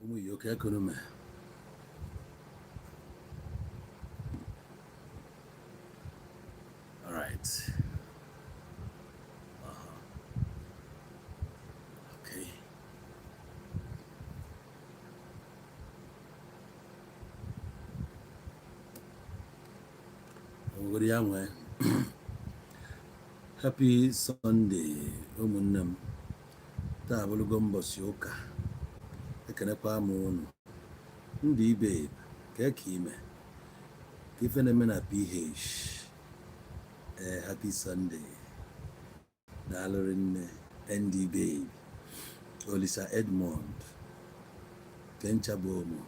Okay, economy. All right. Okay. What do Happy Sunday, ụmụnne m. Taa abụrụgo mbọsị ụka. Ekenekwa m unu. Ndị ibe ka ime. Ka ife na-eme na PH. Happy Sunday. Daalụrị nne. ND Babe. Olisa Edmond. Kencha Bomo.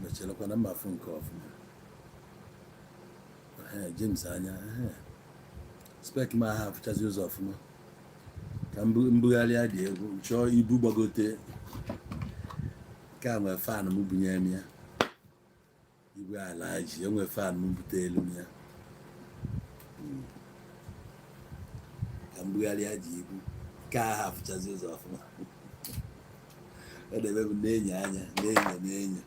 Mechelekwa na mmafu nke ọfụma. James anya. Spek ma ha afụchazi ụzọ ọfụma. Ka mbugharị dị egwu chọọ ibu gbagote ka nwee fan m bunye m ya igwe ala ji enwe fan m bute elu m ya ka mbugharị dị egwu ka ha afụchazi ụzọ ọfụma ọ na-eme m na-enyo anya na-enyo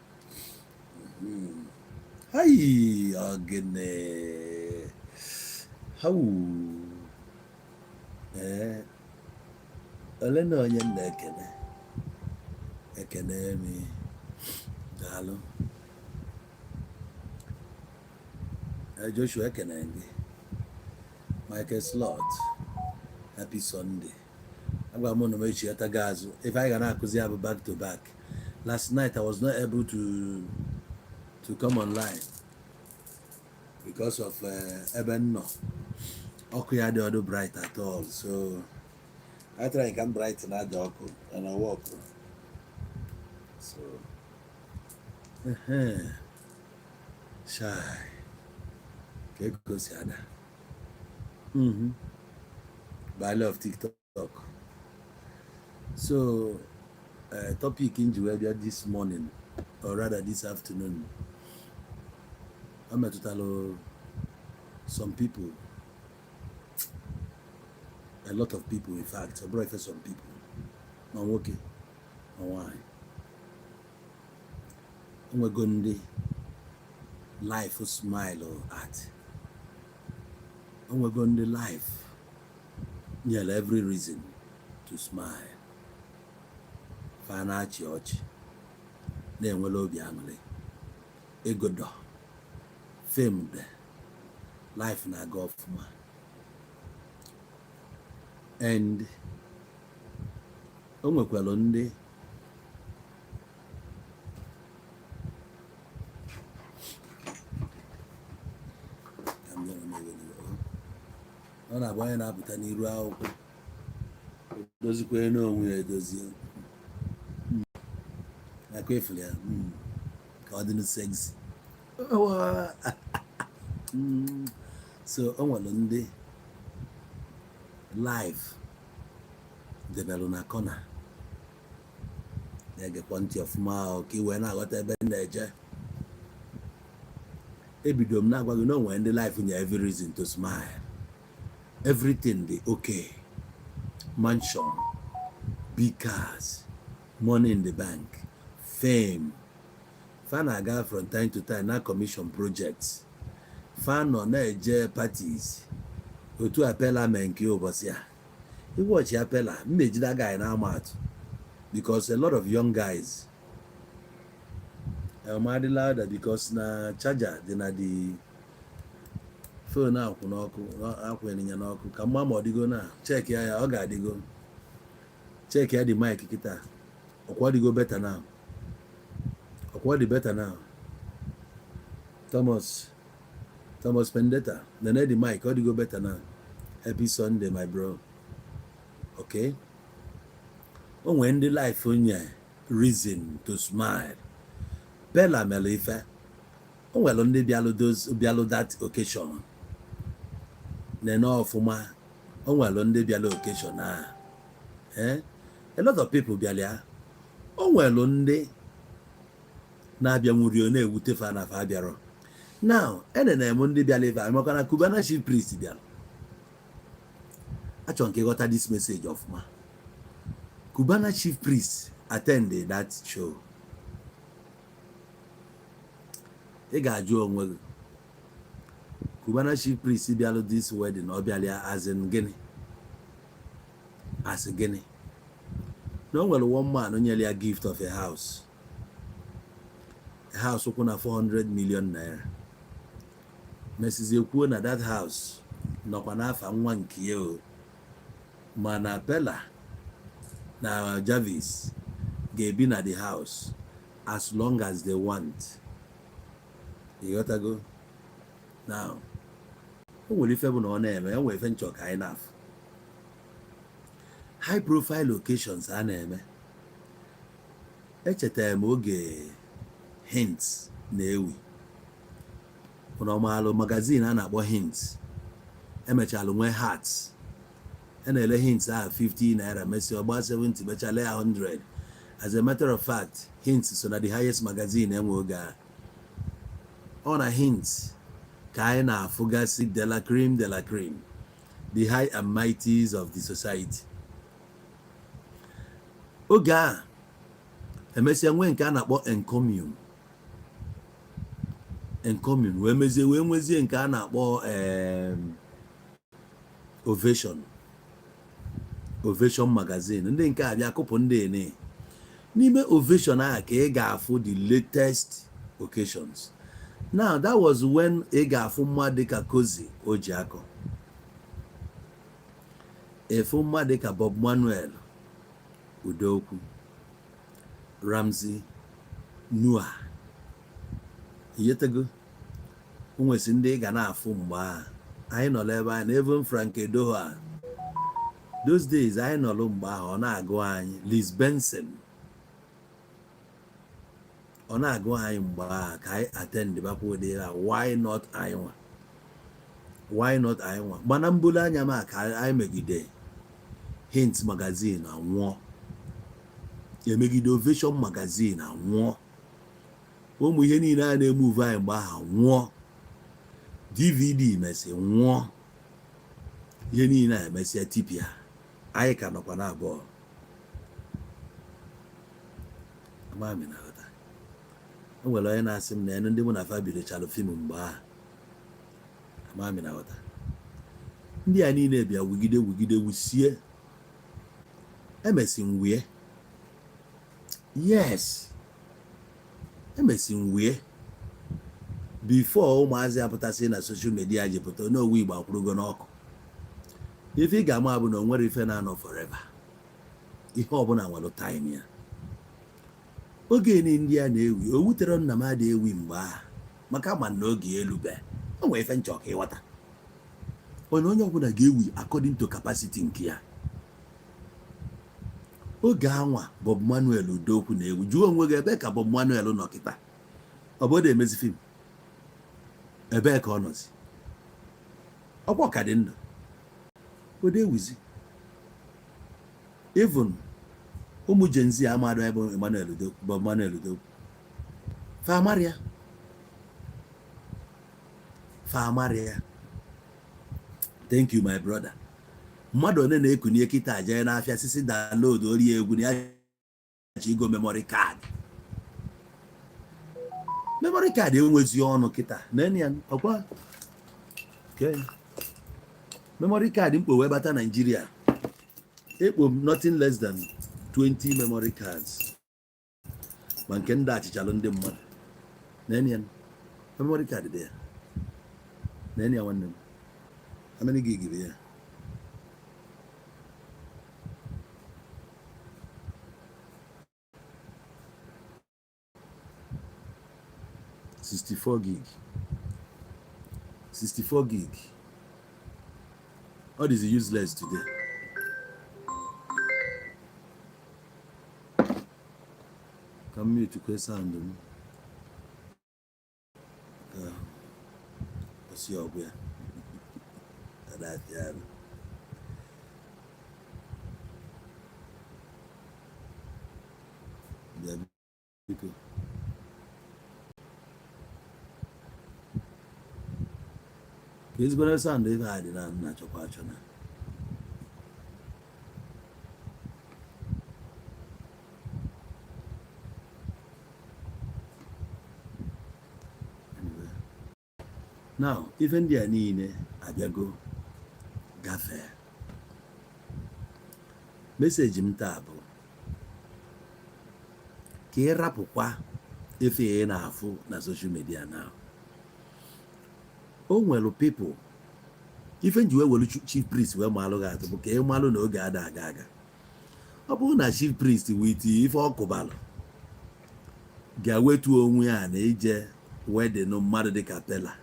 hayi ogene hau ole na onye m na-ekene m daalụ Joshua ekene gị Michael Slot happy Sunday agwa m na m echighata gị azụ if I ga na-akụzi ya bụ back to back. Last night I was not able to come online because of ebe nọ ọkụ ya dị ọdụ bright at all, so I try and bright na aja ọkụ and I work. So shy ka ego si ada Valley of TikTok. So topic in Jiwebia this morning, or rather this afternoon, I met some people, a lot of people in fact, I brought some people. I'm working on why. I'm going to life or smile or art. I'm going to life. Yeah, every reason to smile. Fana church. Na-enwele obi aṅụrị. Ego do. Fame de. Life na-aga ọfụma. And o nwekwara ndị ọ na-abụ onye na-apụta n'iru akwụkwọ dozikwa n'onwe ya edozie nakwa efere ya ka ọ dị sexy. So o nwere ndị life debelụ na kọna na-egekwa ntị ọfụma ka iwee na-aghọta ebe na-eje. Ebido m na-agwa gị na o nwere ndị life nye every reason to smile. Everything dey okay. Mansion, big cars, money in the bank, fame. Fan aga from time to time na commission projects. Fan nọ na-eje parties. Otu apela mee nke ụbọchị a. Iwọchi apela, m na-ejide guy na amatụ because a lot of young guys adị louder because na charger dị na the phone akwụ n'ọkụ akwụ ịnyịnya n'ọkụ ka mma ma ọ dịgo na check ya ọ ga-adịgo. Check ya the mic kịta ọkwa dịgo better now. Ọkwa dị better now. Thomas Pendeta nene the mic ọ dịgo better now. Happy Sunday my bro. Okay, o nwere ndị life onye reason to smile. Bella mere ife o nwere ndị bịalụ that occasion nene ọfụma. O nwere ndị bịalụ occasion a a lot of people bịalịa. O nwere ndị na-abịa nwụrụ na-ewute fa na fa bịarọ. Now enene m ndị bịala ife amakwana Cubana chief priest bịara Achon ke got this message of ma. Cubana chief priest attended that show. He got Joe onwe. Cubana chief priest bialo this wedding or bialia as in Guinea. As a Guinea. No well one man only a gift of a house. A house open a 400 million naira. Mrs. Yekwu na that house no kwanafa nwa nke yo. Mana Bella na Jarvis ga-ebi na the house as long as they want. You got to go now. O nwere ife bụ na ọ na-eme, o nwere ife nchọ ka anyị na-afụ. High profile locations a na-eme. Echetara m oge Hints na-ewi. Ụnọmalụ magazine a na-akpọ Hints. Emechalụ nwee Hearts. Na-ele Hints a 50 naira, mesi ọgba 70, mechale 100. As a matter of fact, Hints so na the highest magazine enwe oge a. On a Hints ka anyị na-afụgasị de la cream, the high and mighties of the society. Oge a emesịa nwee nke a na-akpọ Encomium wee nwezie nke a na-akpọ Ovation magazine. Ndị nke abịa kụpụ ndị ene n'ime Ovation a ka ị ga-afụ the latest occasions. Now that was when ị ga-afụ mmadụ dịka Cozy Ojiako, efu mmadụ dịka Bob Manuel Udokwu, Ramsey Noah, iyetego onwesi ndị ị ga na-afụ mgbe a anyị nọ ebe anyị na even Frank Edoha. Those days anyị nọlụ mgbe ahụ ọ na-agụ anyị Liz Benson, ọ na-agụ anyị mgbe ahụ ka anyị attend bakwa ụdị ya why not anyị nwa mana mbulu anya ma ka anyị megide Hints magazine anwụọ, emegide Ovation magazine anwụọ, ụmụ ihe niile a na-emuve anyị mgbe ahụ nwụọ, DVD mesi nwụọ, ihe niile a emesịa tipịa, anyị ka nọkwa na abụọ. Amami na ghọta. O nwere onye na-asị m na ndị mụ na fa bidochalụ fim mgbe ahụ. Amami na ghọta. Ndị a niile bịa wugide wusie. Emesi nwuye. Yes. Emesi nwuye. Before ụmụazị apụtasị na social media ji pụta n'owu Igbo akwụrụgo n'ọkụ. Ife ị ga-ama bụ na o nwere ife na-anọ forever. Ihe ọbụla nwere time ya. Oge ndị a na-ewi, o wutere nna m adị ewi mgbe ahụ maka ma na oge elube. O nwere ife nchọ ka ịghọta. Onye ọbụla ga-ewi according to capacity nke ya. Oge anwa Bob Manuel Udokwu na-ewi. Jụọ onwe gị ebe ka Bob Manuel nọ kịta. Ọ bụ emezi fim. Ebe ka ọ nọzi. Ọkwa ka dị ndụ. Ode wizi. Even ụmụ Gen Z amado ebe Bob Manuel Udokwu. Fa Maria. Thank you my brother. Mmadụ one na-ekunye kịta aja n'afịa sisi download ori egwu na ya ji igo memory card. Memory card enwezi ọnụ kịta. Nenian ọkwa. Okay. Memory card mkpo wee bata Nigeria. Ekpo nothing less than 20 memory cards. Ma nke ndị achịchalụ ndị mmadụ. Nenian memory card there. Nenian nwanne m. How many gig is there? $64 gig. 64 gig. What is useless today? Come here to quest sound. What's your way? That yeah. Yeah. He's gonna sound if I did not chop. now ife ndị a niile abịago gafee. Meseji m taa bụ ka ị rapụkwa efe ị na-afụ na social media now. O nwere people ife nji wee welu chief priest wee maalụ gị atụ bụ ka ị malụ na oge ada aga aga. Ọ bụrụ na chief priest wit ife ọkụbalụ ga-wetu onwe ya na ije wedding mmadụ dịka Pela,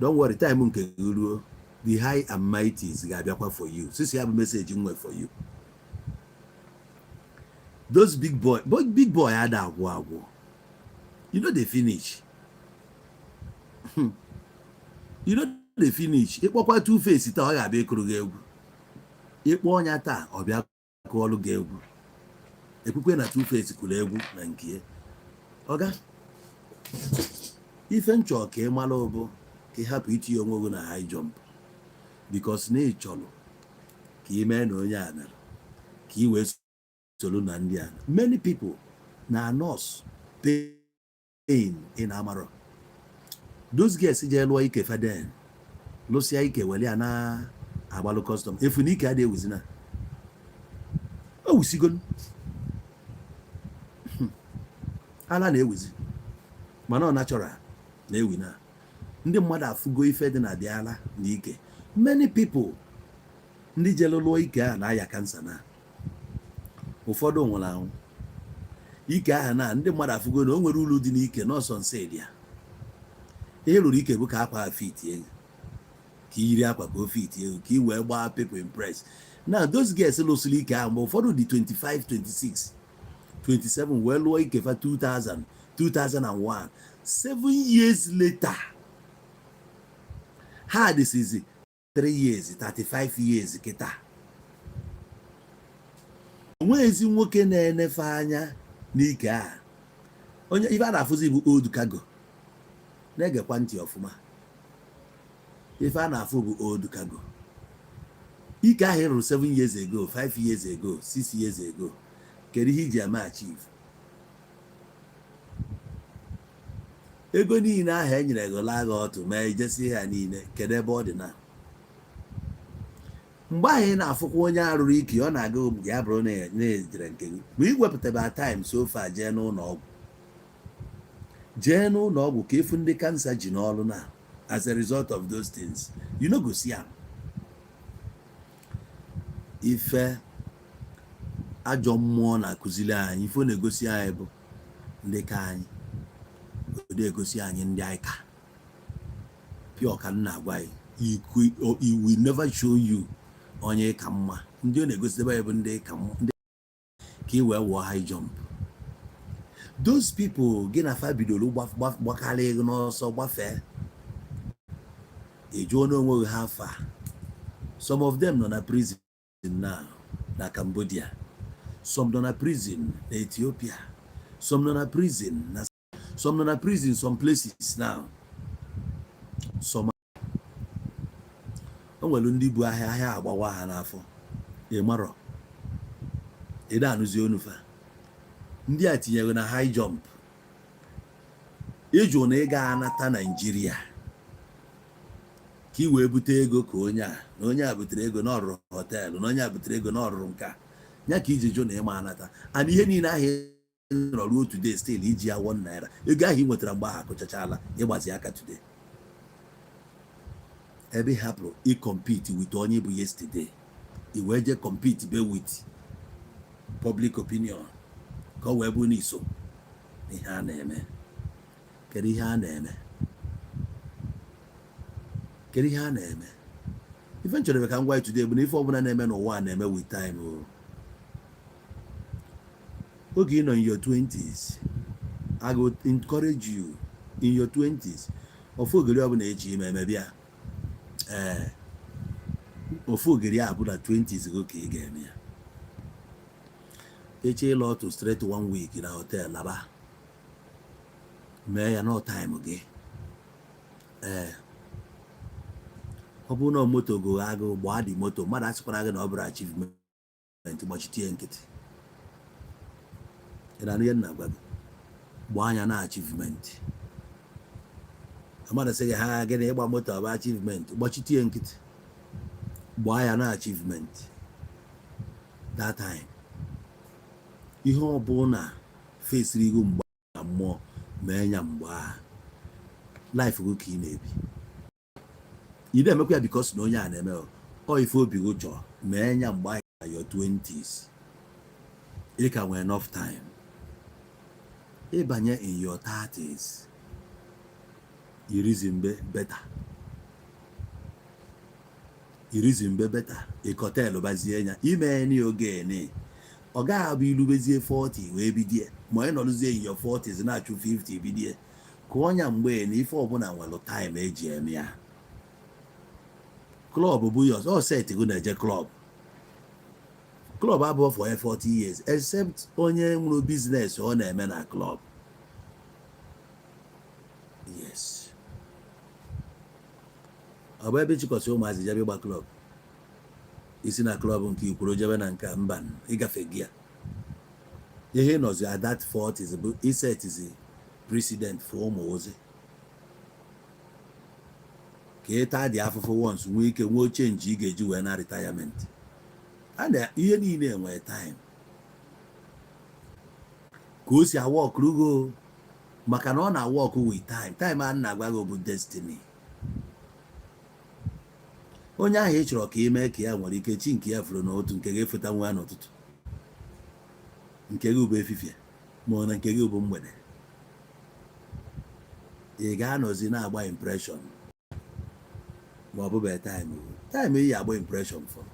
don't worry, time nke ruo, the high and mighties ga-abịakwa for you. Sisi ya bụ message nwe for you. Those big boy ada agwụ agwụ, you know they finish. You know they finish. Ịkpọkwa Two Face taa ọ ga-abịa ịkụrụ gị egwu. Ịkpọ ọnya taa ọ bịa kụọlụ gị egwu. Ekwukwe na Two Face kụrụ egwu na nke ọga. Ife nchọ ka ị mara bụ ka ị hapụ itinye onwe gị na high jump, because na ị chọrọ ka ị mee na onye a mere ka ị wee soro na ndị a. Many people na nurse pain in amaro. Those girls je lụọ ike faden lụsịa ike wele ya na agbalụ custom efu na ike adị ewuzina o wusigo ala na-ewuzi mana ọ natural na-ewi na ndị mmadụ afụgo ife dị na dị ala na ike. Many people ndị je lụọ ike a na-aya kansa na ụfọdụ nwụrụ anwụ. Ike aha na ndị mmadụ afụgo na o nwere uru dị n'ike n'ọsọ nsọ dị ya. Ihe lụrụ ike bụ ka akwa fit ego, ka iri akwa ka o fit ego, ka i wee gbaa people impress. Now those girls lụsịrị ike ahụ ma ụfọdụ dị 25, 26, 27 wee lụọ ike fa 2000, 2001. 7 years later ha dịsizi 3 years, 35 years kịta. Onwe ezi nwoke na-enefe anya n'ike a. Onye ife a na-afụzi bụ old cargo. Na-egekwa ntị ọfụma. Ife a na-afụ bụ old cargo. Ike ahụ ịrụrụ 7 years ago, 5 years ago, 6 years ago. Kedu ihe iji ama achieve? Ego niile ahụ e nyere gị laa gị ọtụ ma ejesi ha niile, kedu ebe ọ dị na? Mgbe ahụ ị na-afụkwa onye arụrụ ike ọ na-aga gị abụrụ na-ejere nke gị, ma iwepụtaba time so far jee n'ụlọ ọgwụ. Jee n'ụlọ ọgwụ ka efu ndị kansa ji n'ọrụ na as a result of those things. You know go see am. Ife ajọ mmụọ na-akụzili anyị, ife ọ na-egosi anyị bụ ndị ka anyị. Ọ na-egosi anyị ndị anyị ka. Pure ka nna agwa anyị. He will never show you onye ka mma. Ndị ọ na-egosi ebe bụ ndị ka mma, ndị ka i wee wụọ high jump. Those people gị na fa bidoro gbakarị ego n'ọsọ gbafee. Ejuo n'onwe ha afa. Some of them nọ na prison now na Cambodia. Some nọ na prison na Ethiopia. Some nọ na prison na some places now. Some o nwere ndị bu ahịa agbawa ha n'afọ. Ị marọ. Ị da-anụzi onu fa. Ndị a tinyere na high jump. Ịjụ na ị ga-anata Nigeria ka i wee bute ego ka onye a na onye a butere ego n'ọrụrụ họteelụ na onye a butere ego n'ọrụrụ nka ya ka iji jụ na ịma anata. And ihe niile ahụ nọ ruo today still iji ya 1 naira. Ego ahụ ị nwetara mgbe ahụ akụchachala ịgbazi aka today. Ebe hapụrụ ị compete with onye bụ yesterday. I wee je compete be with public opinion. Ka o wee bụ n'iso ihe a na-eme. Kedu ihe a na-eme? Kedu ihe a na-eme? Ife nchọrọ ka m gwa you today bụ na ife ọbụla na-eme n'ụwa na-eme with time. Oge ị nọ in your 20s, I would encourage you in your 20s. Ofu ogiri ọbụla echi ime bịa. Ofu ogiri a bụ na 20s go ka ị ga-eme ya. Eche ịlọ otu straight 1 week na hotel laba. Mee ya no time gị. Ọ bụ na moto go agụ gbaa dị moto, mmadụ asịkwara gị na ọ bụrụ achievement gbachitie nkịtị. Ị na-anụ ya nna gwa gị. Gbaa anya na achievement. amana sị gị ha gịnị ịgba moto bụ achievement, gbachitie nkịtị, gbaa ya na achievement. That time ihe ọbụla fesiri ihu mgbe na mmụọ mee ya mgbe a life gị ka ị na-ebi. ị na-emekwa ya because na onye a na-eme ọ ife obi gị chọrọ mee ya mgbe na your 20s. ị ka nwee enough time ịbanye in your 30s. irizimbe beta ịkọtelụ bazie nya ime ni oge ni ọ gaghị abụ ilubezie 40 wee bidie ma ị nọrụzie in your 40s na-achụ 50 bidie ka ọnya mgbe na ife ọbụla nwere time eji eme ya. Klọb bụ yos ọ set go na-eje klọb abụọ for 40 years except onye nwere biznes ọ na-eme na klọb. Yes, ọ bụ ebe chịkọsị ụmụazị jebe ịgba klọb, isi na klọb nke ikwuru jebe na nke mba ịgafe gị ya. ihe nọzi at that 40s bụ isetizi president for ụmụ ozi ka ịta dị afụfụ once nwee ike nwee chenji ị ga-eji wee na retirement. ihe niile enwee time ka o si awọkrugo maka na ọ na-awọkụ with time a na-agwa gị bụ destiny. onye ahụ ị chọrọ ka ị mee ka ya nwere ike chi nke ya furu n'otu nke gị efeta nwa n'ụtụtụ, nke gị bụ efifie ma ọ na nke gị bụ mgbede. ị ga-anọzi na-agba impression ma ọ bụbe time iyi agba impression for.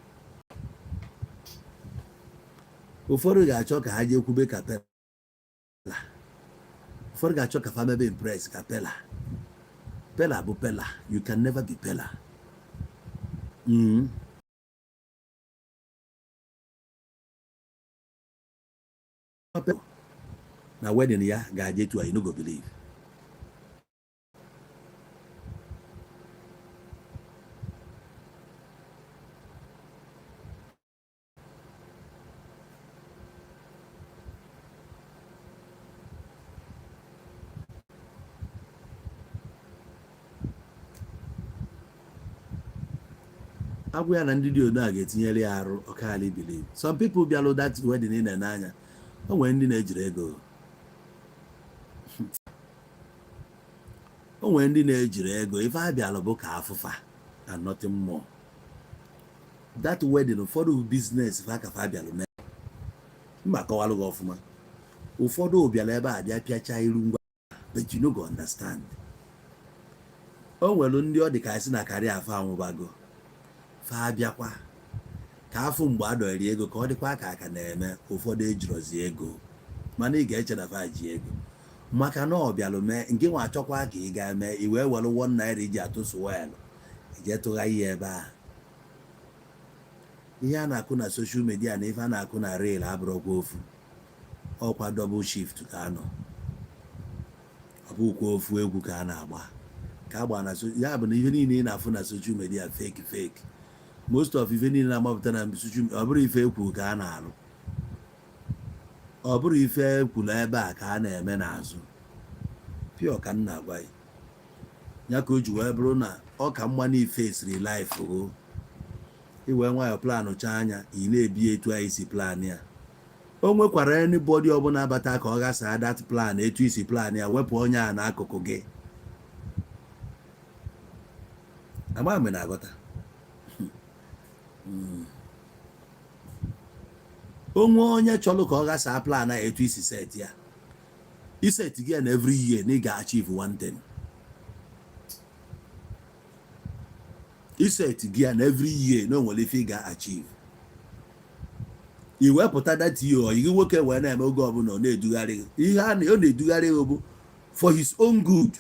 ụfọdụ ga-achọ ka ha jee kwube ka pela, ụfọdụ ga-achọ ka fa mebe impress ka pela bụ pela. You can never be pela. na wedding ya ga-aje tu, you no go believe. agwụ ya na ndị dị odo a ga-etinyere ya arụ ọkali believe. Some people bịalụ that wedding na n'anya, o nwere ndị na-ejiri ego, o nwere ndị na-ejiri ego ife a bịalụ bụ ka afụfa and nothing more. That wedding ụfọdụ business fa ka fa bịalụ mee. mma kọwalụ gị ọfụma, ụfọdụ bịalụ ebe a bịa pịacha iru ngwa, but you no go understand. o nwere ndị ọ dị ka isi na karị afọ anwụbago fa bịakwa ka afọ mgbe a dọrọ ego ka ọ dịkwa ka aka na-eme. ụfọdụ ejirozi ego mana ị ga-eche na fa ji ego maka na ọ bịalụ mee nke nwa achọkwa ka ị gaa mee, i wee were 1 naira iji atụsụ welụ ije tụgha ihe ebe a. ihe a na-akụ na soshal midia na ife a na-akụ na rel abụrụkwa ofu, ọkwa double shift ka anọ, ọ bụkwa ofu egwu ka a na-agba ka agba na ya bụ na ihe niile ị na-afụ na soshal midia fake. Most of ife niile na-amapụta na soshal midia ọ bụrụ ife ekwu ka a na-alụ, ọ bụrụ ife ekwuru ebe a ka a na-eme n'azụ. pịọ ka m na-agwa ya ka o ji wee bụrụ na ọ ka mma na ife siri life o iwee nwayọ planụ cha anya ị na-ebi etu anyị si plan ya. o nwekwara anybody ọbụla abata ka ọ gasa that plan etu isi plan ya, wepụ onye a n'akụkụ gị. ama m na-agọta. onye chọrọ ka ọ gasa plan a etu isi set ya, iset gị na every year na ị ga-achieve one thing. iset gị na every year na onwere ife ị ga-achieve. iwepụta that year ọ yigị nwoke wee na-eme oge ọbụla ọ na-edugharị ihe ọ na-edugharị bụ for his own good.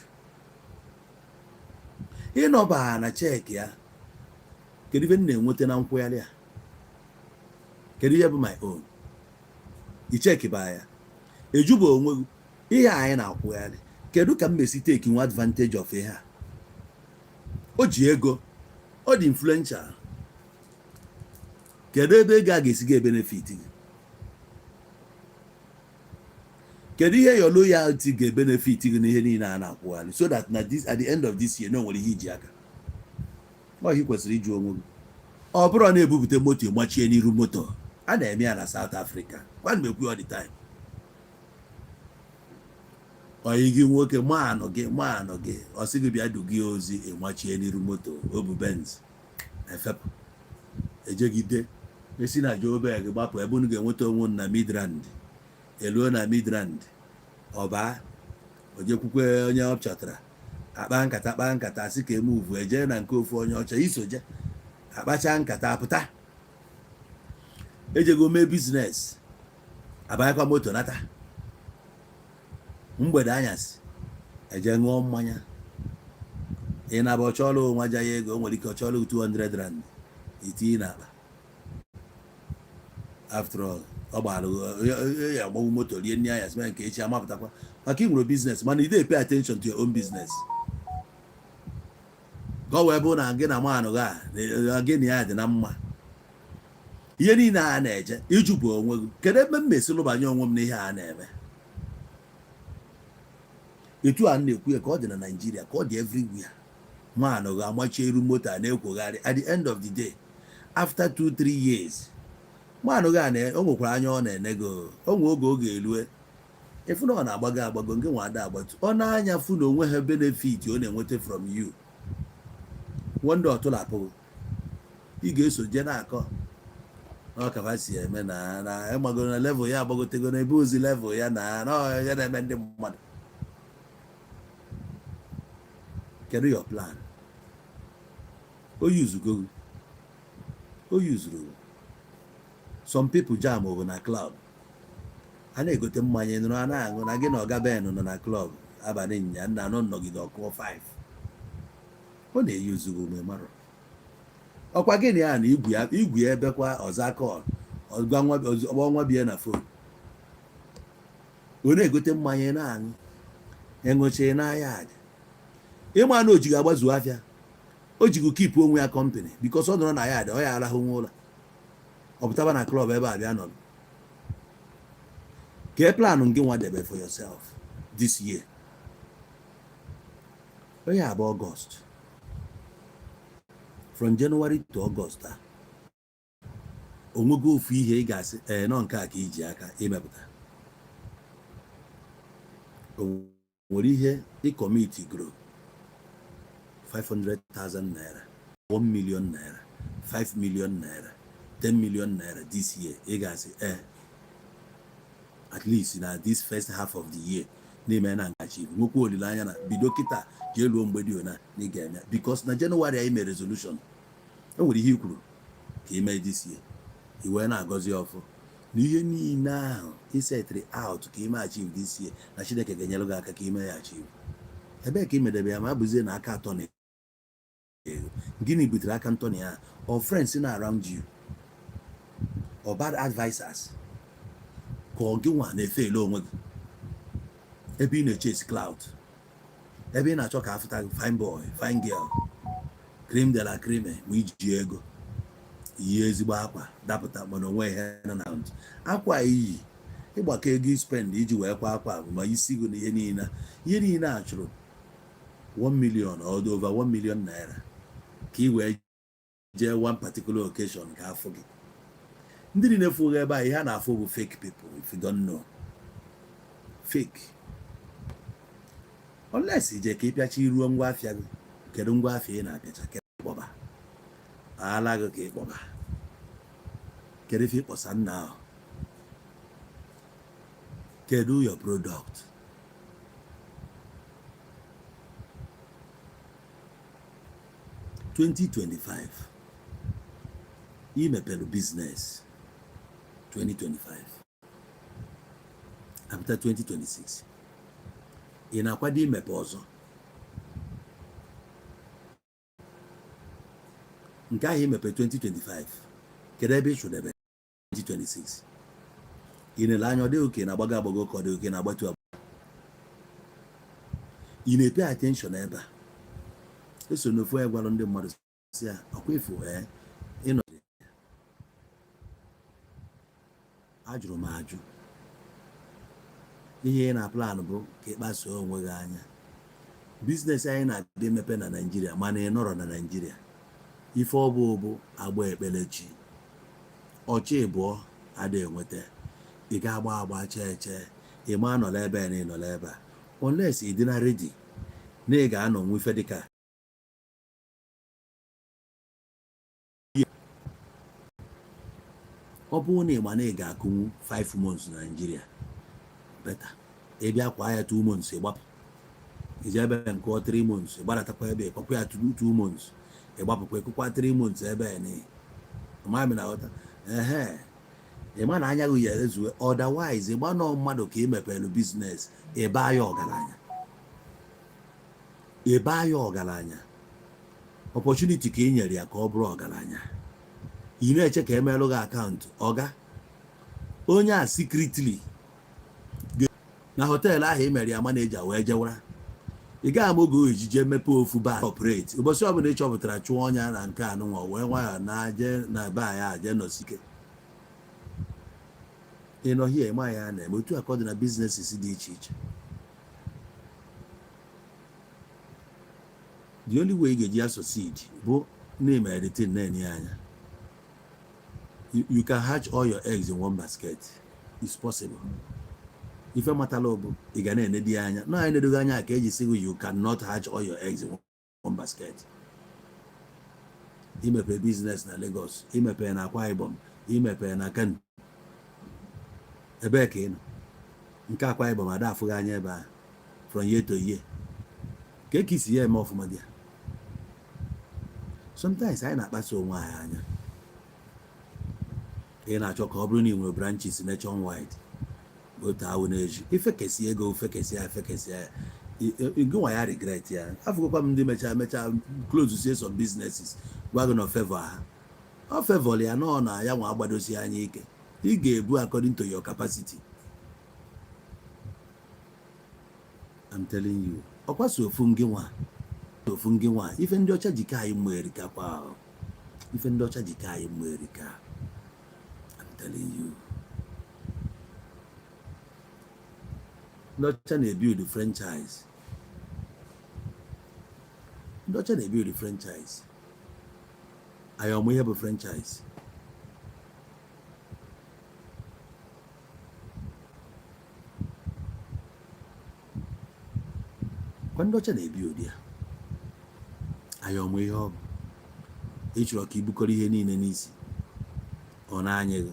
ịnọba na cheki ya, kedu ife m na-enweta na nkwụgharị a, kedu ihe bụ my own. icheki ba ya ejuba onwe gị ihe anyị na-akwụgharị, kedu ka m mesi take nwa advantage of ihe a. o ji ego, ọ dị influential, kedu ebe ego a ga-esi gị benefit gị. kedu ihe your loyalty ga-benefit gị n'ihe niile a na-akwụgharị so that na this at the end of this year na nwere ihe iji aka ọ ihe kwesịrị ịjụ onwe gị ọ bụrụ na-ebupụta moto gbachie n'iru moto a na-eme ya na South Africa gwa m ekwu all the time oyi gị nwoke maanụ gị ọ sị gị bịa dugi ozi ịmachie n'iru moto o bu Benz efepụ ejegide esi na Joburg gbapụ ebe unu ga-enweta onwe na Midrand eluo na Midrand ọba ojekwukwe onye ọ chọtara akpa nkata sị ka emuvu eje na nke ofu onye ọcha isoje akpacha nkata apụta ejego mee biznes abanyekwa moto nata mgbede anyasị eje ṅụọ mmanya ị na-abụ ọchọọlụ nwa ja ya ego nwere ike ọchọọlụ 200 rand itinye n'akpa after all ọ gbara ya agbanwu moto rie nne anyasị mee nke echi amapụtakwa maka ị nwere biznes mana ị dey pay attention to your own business ka ọ wee bụ na gị na manụ gị na ya dị na mma ihe niile a na-eje ijupụ onwe gị kedu ebe m mesi lụbanye onwe m n'ihe a na-eme etu a na-ekwu ya ka ọ dị na Naịjirịa ka ọ dị everywhere manụ ga-amachie iru moto a na-ekwogharị at the end of the day after 2-3 years manụ ga o nwekwara anya ọ na-ene gị onwe oge ọ ga-elue ịfụ na ọ na-agbago nke nwa ada agbatu ọ na-anya fụ na onwe ha benefit ọ na-enweta from you wonder ọtụlapụ ị ga-eso je na-akọ ọkafa si eme na ịgbagoro na level ya agbagotego na ebe ozi level ya na ya na-eme ndị mmadụ kedu your plan o yuzuru some people jam over na club a na-egote mmanya nụrụ a na-aṅụ na gị na ọga Ben nọ na club abalị nya nna anọ nnọgide ọkụọ 5 ọ na-eyuzugo ume marụ ọkwa gịnị ya na igwu ebekwa ọzakọ ọnwa bie na fon ọ na-egote mmanya na-aṅụ enweche n'ahịa aja ịma na ojigo agbazu afịa ojigo kipụ onwe ya kọmpani bikos ọ nọrọ na ya ọ ya arahụ nwa ụlọ ọ pụtaba na klọb ebe a bịa nọ ka planụ gị nwa debe for yourself this year onye abụ Ọgọst from January to August onwego ofu ihe ị ga-asị nọ nke a ka iji aka imepụta nwere ihe ịkọmiti grow 500,000 naira 1 million naira 5 million naira 10 million naira this year ị ga-asị at least na this first half of the year n'ime na achieve nwekwa olileanya na bido kịta jee luo mgbe dị ona na ị ga-eme because na January anyị mere resolution enwere ihe i kwuru ka ime this year i wee na-agọzi ọfụ na ihe niile ahụ isetri out ka ime achieve this year na Chineke ga-enyere gị aka ka ime ya achieve ebe ka imedebe ya ma abụzie na aka atọ na gịnị butere aka ntọni ya or friends na around you or bad advisors ka ọ gị nwa na-efe ele onwe gị ebe ị na-echase cloud ebe ị na-achọ ka afụta fine boy fine girl cream de la creme ma iji ego ihe ezigbo akwa dapụta mana onwe ihe na ntụ akwa iyi ịgbakọ ego spend iji wee kwa akwa bụ ma isi gị na ihe niile a chụrụ 1 million or over 1 million naira ka ị wee jee one particular occasion ka afọ gị ndị niile fụghị ebe a ihe a na-afụ bụ fake people if you don't know fake unless ije ka ịpịacha iruo ngwa afịa gị kedu ngwa afịa ị na-apịacha kedu ịkpọba ala gị ka ịkpọba kedu ife ịkpọsa nna ahụ kedu your product 2025 imepelu business 2025 after 2026 ị na-akwado imepe ọzọ nke ahụ imepe 2025 kedu ebe ị chụdebe 2026 ị na-ele anya ọ dị oke na-agbago ka ọ dị oke na-agbatu agba ị na-epe attention ebe a eso n'ofu ya gwara ndị mmadụ si ya ọkwa efu ịnọ ajụrụ m ajụ ihe na plan bụ ka ịkpasuo onwe gị anya. Biznes anyị na-adị emepe na Naịjirịa mana ị nọrọ na Naịjirịa, ife ọ bụ agba ekpelechi ọchị ịbụọ ada enweta, ị ga-agba chee ị ma nọrọ ebe a na ị nọrọ ebe a unless ị dị na ready na ị ga-anọ nwe ife dịka ọ bụrụ na ị ma na ị ga-akụnwu 5 months na Naịjirịa, beta ị bịa kwa ya 2 months ịgbapụ, iji ebe nke 3 months ịgbadatakwa ebe ịkpakwa ya 2 months ịgbapụkwa ịkụkwa 3 months ebe a na na ghọta ịma na anya gị ya ezuwe. Otherwise ịgba nọ mmadụ ka ị mepere biznes ịba ya ọgaranya opportunity ka ị nyere ya ka ọ bụrụ ọgaranya, ị na-eche ka emelụ gị akaụntụ ọga onye a secretly na họteelụ ahụ ị mere ya maneja wee jewara, ị gaghị ama oge ejije mepe ofu bar operate ụbọchị ọbụla ị chọpụtara chụọ ọnya na nke anụnwa wee nwayọ na-aje na baa ya aje nọsike ịnọ hie ma ya na-eme otu aka ọ dị na businesses dị iche iche. The only way ị ga-eji ya succeed bụ na-eme editing na-enye anya. You can hatch all your eggs in one basket. It's possible. Ife matala obu ị ga na-enedi anya na anyị nedogo anya ka eji sị you cannot hatch all your eggs in one basket. Imepe business na Lagos, imepe na Akwa Ibom, imepe na Kano, ebe ka ị nọ nke Akwa Ibom ada afụghị anya ebe a from year to year ka isi ya eme ọfụma dị ya. Sometimes anyị na-akpaso onwe anyị anya, ị na-achọ ka ọ bụrụ na ị nwere branches nationwide otu ahụ na-eji ifekesi ego fekesi ya gịnwa ya regret ya. Afụgokwa m ndị mecha close to some businesses gwa gị na favor ha ọ favor ya nọ na ya nwa agbadosi anya ike, ị ga-ebu according to your capacity. I'm telling you ọkwasị ofu ngị nwa ife ndị ọcha jike anyị mmụ erika kwa ife ndị ọcha jike anyị mmụ erika. I'm telling you ndị ọcha na-ebuild franchise. Anyị ọmụ ihe bụ franchise. Kwa ndị ọcha na-ebuild ya, anyị ọmụ ihe ọ bụ. Ị chọrọ ka ibukọrọ ihe niile n'isi ọ na-anya gị.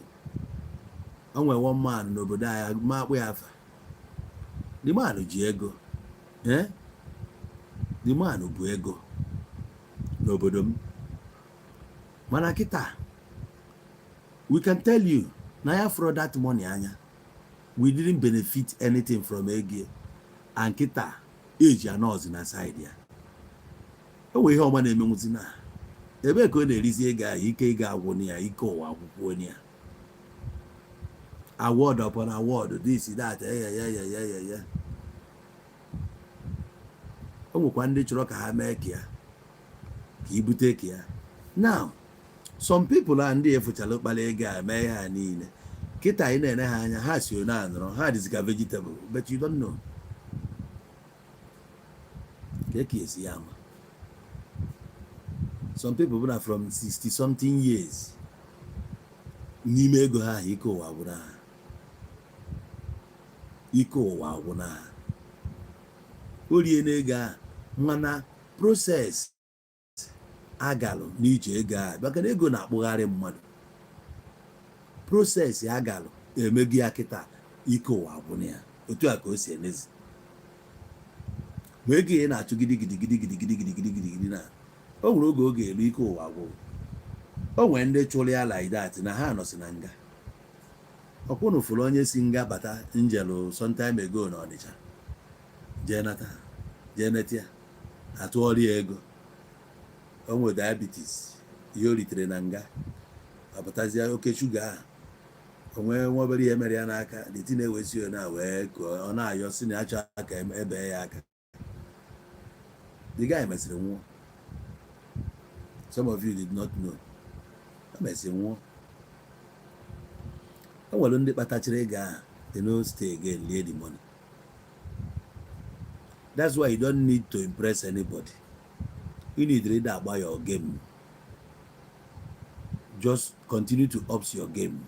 O nwere one man n'obodo anyị ma akpụ ya afa. The man ji ego the man bụ ego n'obodo m mana kịta we can tell you na ya for that money anya we didn't benefit anything from ego and kịta eji anọzi na side ya. O nwere ihe ọma na-emenwuzi na ebe ka ọ na-erizi ego ahụ ike ego agwụ ya ike ụwa akwụkwọ ya award upon award this that ya. O nwekwa ndị chọrọ ka ha mee ka ibute ka ya. Now some people are ndị efuchala ụkpala ego a mee ha niile kịta anyị na-ene ha anya ha si na anọrọ ha dịzi ka vegetable but you don't know ka esi ya ama. Some people bụ na from 60 something years n'ime ego ha ike ụwa agwụna ha orie n'ego a mana process agalụ n'ije ego a maka na ego na-akpụgharị mmadụ. Process agalụ emego ya kịta ike ụwa agwụna ya otu a ka o si emezi. Ma ego ị na-achụ gidigidi na o nwere oge elu ike ụwa agwụ. O nwere ndị chụrụ ya like that na ha nọsi na nga. Ọkwụnụ fụrụ onye si nga bata njelu sometime ago na Ọnịcha jee neta ya atụọrọ ya ego. O nwere diabetes ihe o ritere na nga apụtazie oke shuga ahụ o nwee nwa obere ihe mere ya n'aka dịti na-ewesi na wee ka ọ na-ayọ si na achọ aka ebe ya aka. The guy mesịrị nwụọ. Some of you did not know. O mesịrị nwụọ. O nwere ndị kpatachiri ego ahụ they no stay again lie the money. That's why you don't need to impress anybody. You need to read about your game. Just continue to ups your game.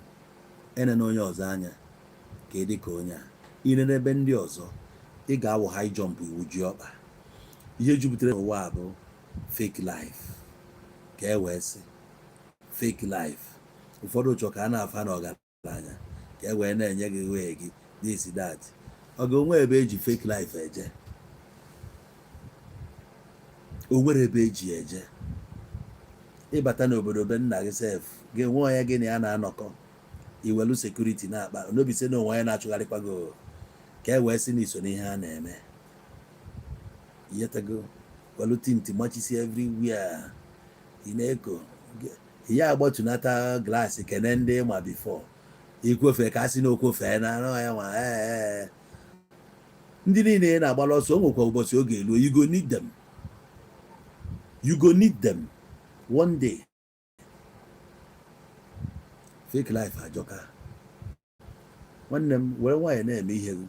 Ene na onye ọzọ anya ka ị dị ka onye a. Ine n'ebe ndị ọzọ ị ga-awụ high jump iwu ji ọkpa. Ihe jupụtara n'ụwa bụ fake life. Ka e wee sị fake life. Ụfọdụ chọ ka a na-afa na ọgaranya ka e wee na-enye gị wee gị this that. Ọ ga-onwe ebe eji fake life eje. O nwere ebe eji eje. Ịbata n'obodo be nna gị sef gị nwe onye gị na ya na-anọkọ iwelu sekuriti na-akpa n'obi sị na onwe onye na-achụgharịkwa gị ka e wee sị na iso n'ihe a na-eme yetago welu tinti machisi everywhere ị na-eko ya agbatunata glaasị kene ndị ma bifo ikwofe ka a sị na okwofe na anụ ya nwa ndị niile na-agbala ọsọ o nwekwa ụbọchị oge elu you go need them. You go need them one day. Fake life ajọka. Nwanne m were nwayọ na-eme ihe gị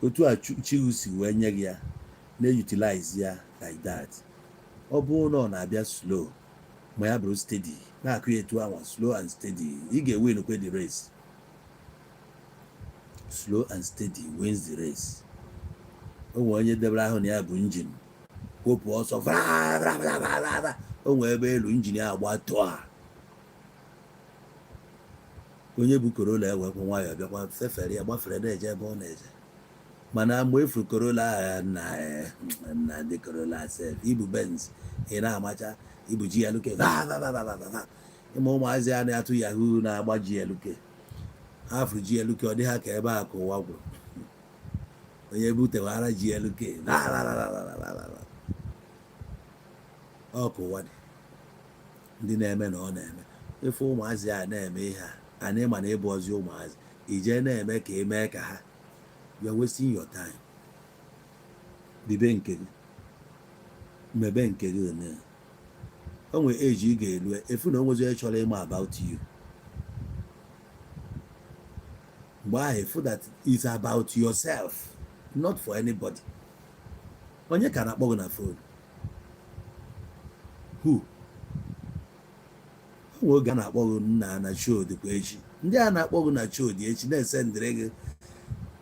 otu a chi si wee nye gị ya na-utilize ya like that. Ọ bụrụ na ọ na-abịa slow ma ya bụrụ steady na-akụ ya etu anwa slow and steady ị ga-win kwe the race. Slow and steady wins the race. O nwere onye debere ahụ na ya bụ injin wopụ ọsọ o nwee ebe elu injin ya agba tụọ a onye bụ Corolla ewekwa nwayọ bịakwa fefere ya gbafere na-eje ebe ọ na-eje mana mgbe efuru Corolla agha na ndị Corolla sef ibu Benz ị na-amacha ibu GLK ịma ụmụazị a na-atụ yahoo na-agba GLK afụ GLK ọ dị ha ka ebe a ka ụwa gwụrụ onye butewara GLK ọkụ ụwa dị ndị na-eme na ọ na-eme ife ụmụazị a na-eme ihe a na ịma na ịbụ ọzi ụmụazị ije na-eme ka emee ka ha you are wasting your time. Bibe nke gị mebe nke gị na o nwere eji ị ga-elu efu na o nwezi onye chọrọ ịma about you mgbe ahụ efu that is about yourself not for anybody. Onye ka na-akpọ gị na phone? Who? O nwere oge a na-akpọ gị nna na show dịkwa echi ndị a na-akpọ gị na show dị echi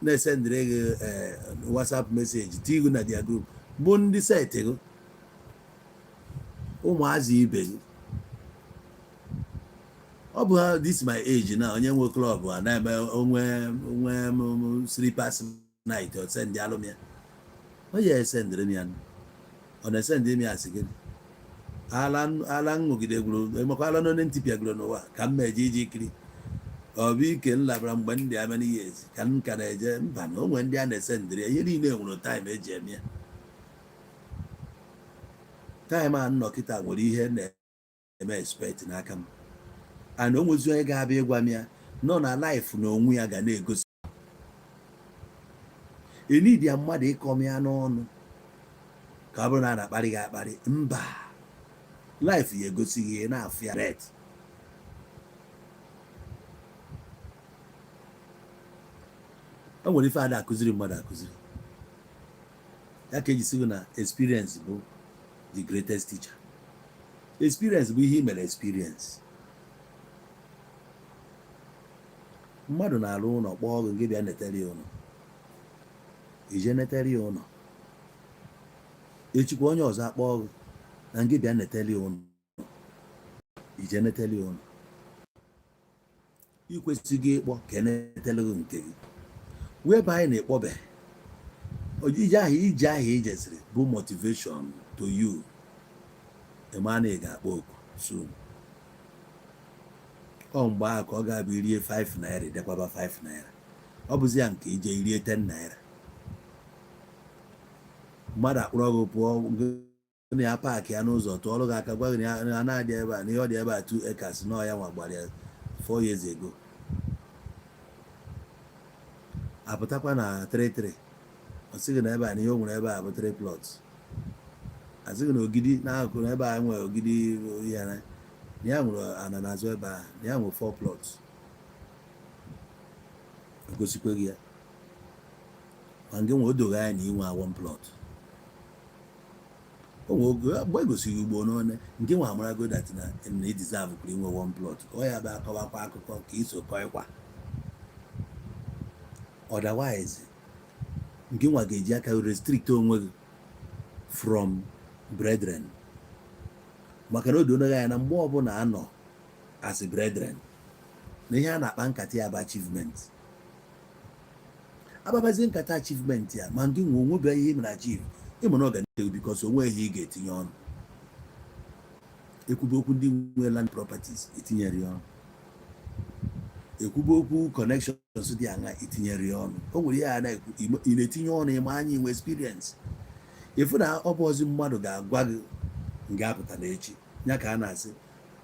na-esendịrị gị WhatsApp message tii gị na dia group bụ ndị seti gị ụmụazị ibe gị. Ọ bụ ha this my age na onye nwe klọb a na-eme onwe slippers night ọ sendị alụm ya ọ ya esendịrị m ya ọ na-esendị m ya asị gị ala nṅụgide gwuru emekwala n'onye ntipịa gwuru n'ụwa ka m eje iji kiri ọ bụ ike nlabara mgbe ndị a many years ka m ka na-eje mba na onwe ndị a na-esendịrị ya ihe niile nwere time eji eme ya time a nnọkịta nwere ihe na-eme expect n'aka m ana o nwezi onye ga-abịa ịgwa m ya nọ na life na onwe ya ga na-egosi enidi ya mmadụ ịkọm ya n'ọnụ ka ọ bụrụ na a na-akparị gị akparị mba life ya egosi gị na-afụ ya red. O nwere ife a na-akụziri mmadụ akụziri ya ka eji sị na experience bụ the greatest teacher. Experience bụ ihe i mere experience. Mmadụ na-alụ ụlọ kpọọ gị nke bịa netere ya ụlọ ije netere ya ụlọ echikwa onye ọzọ akpọọ gị na nke bịa netere ya ụlọ ije netere ya ụlọ ikwesịghị ịkpọ ka enetele gị nke gị wee ebe anyị na-ekpọbe ije ahụ ijeziri bụ motivation to you emana ị ga-akpọ oku soon. Ọ mgbe ahụ ka ọ ga-abụ irie 5 naira dekwaba 5 naira ọ bụzi ya nke ije irie 10 naira mmadụ akpọrọ gị pụọ na ya paakị ya n'ụzọ tụọrụ gị aka gwa gị na a na-adị ebe a na ihe ọ dị ebe a 2 acres na ọya nwa gbara ya 4 years ago apụtakwa na 33 ọ sịghị na ebe a na ihe o nwere ebe a bụ 3 plots asịghị na ogidi n'akụkụ na ebe a nwere ogidi ya na ya nwere ana n'azụ ebe a na ya nwere 4 plots o gosikwe gị ya ma nke nwe odoghị anya na inwe one plot onwe oge mgbe egosiri ugbo n'one nke nwe amarago dat na deserve kwuru inwe one plot ka ọ ya bụ akọwakwa akụkọ ka iso kọịkwa otherwise nke nwa ga-eji aka restrict onwe gị from brethren maka na odo naghị anya na mgbe ọbụla anọ as brethren na ihe a na-akpa nkata ya bụ achievement ababazie nkata achievement ya ma ndị nwe onwe bịa ihe mere achieve ịmụ na ọganihu because onwe ihe ị ga-etinye ọnụ ekwube okwu ndị nwe land properties etinyere ya ọnụ ekwube okwu connections dị aṅa itinyere ya ọnụ o nwere ya na-ekwu ị na-etinye ọnụ ịma anya inwe experience ịfụ na ọ bụ ozi mmadụ ga-agwa gị nga apụta n'echi ya ka a na-asị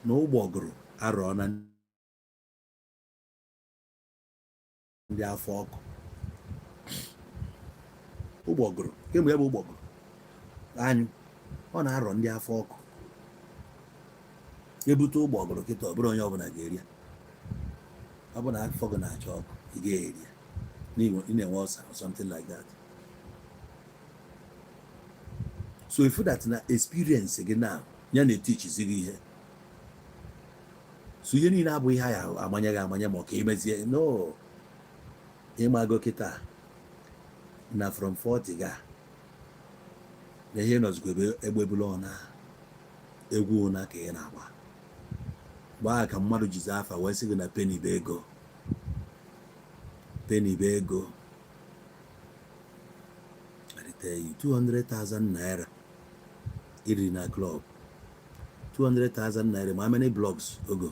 na ụgbọgụrụ arọ na ndị afọ ọkụ ụgbọgụrụ kemgbe ebe ụgbọgụrụ anyụ ọ na-arọ ndị afọ ọkụ ebute ụgbọgụrụ kịta ọ bụrụ onye ọbụla ga-eri ya ọ bụ na afọ gị na-acha ọkụ ị ga-eri ya ị na-enwe ọsa or something like that so if that na experience gị na ya na-etichizi gị ihe so ihe niile abụghị ihe ya amanye gị amanye ma ọ ka imezie no ịmago kịta na from 40 ga na ihe nọzikwa egbebula ọna egwu ụna ka ị na-agba gbaa ka mmadụ jizi afa wee sị gị na penny bụ ego I tell you 200,000 naira iri na club 200,000 naira ma how many blocks ogo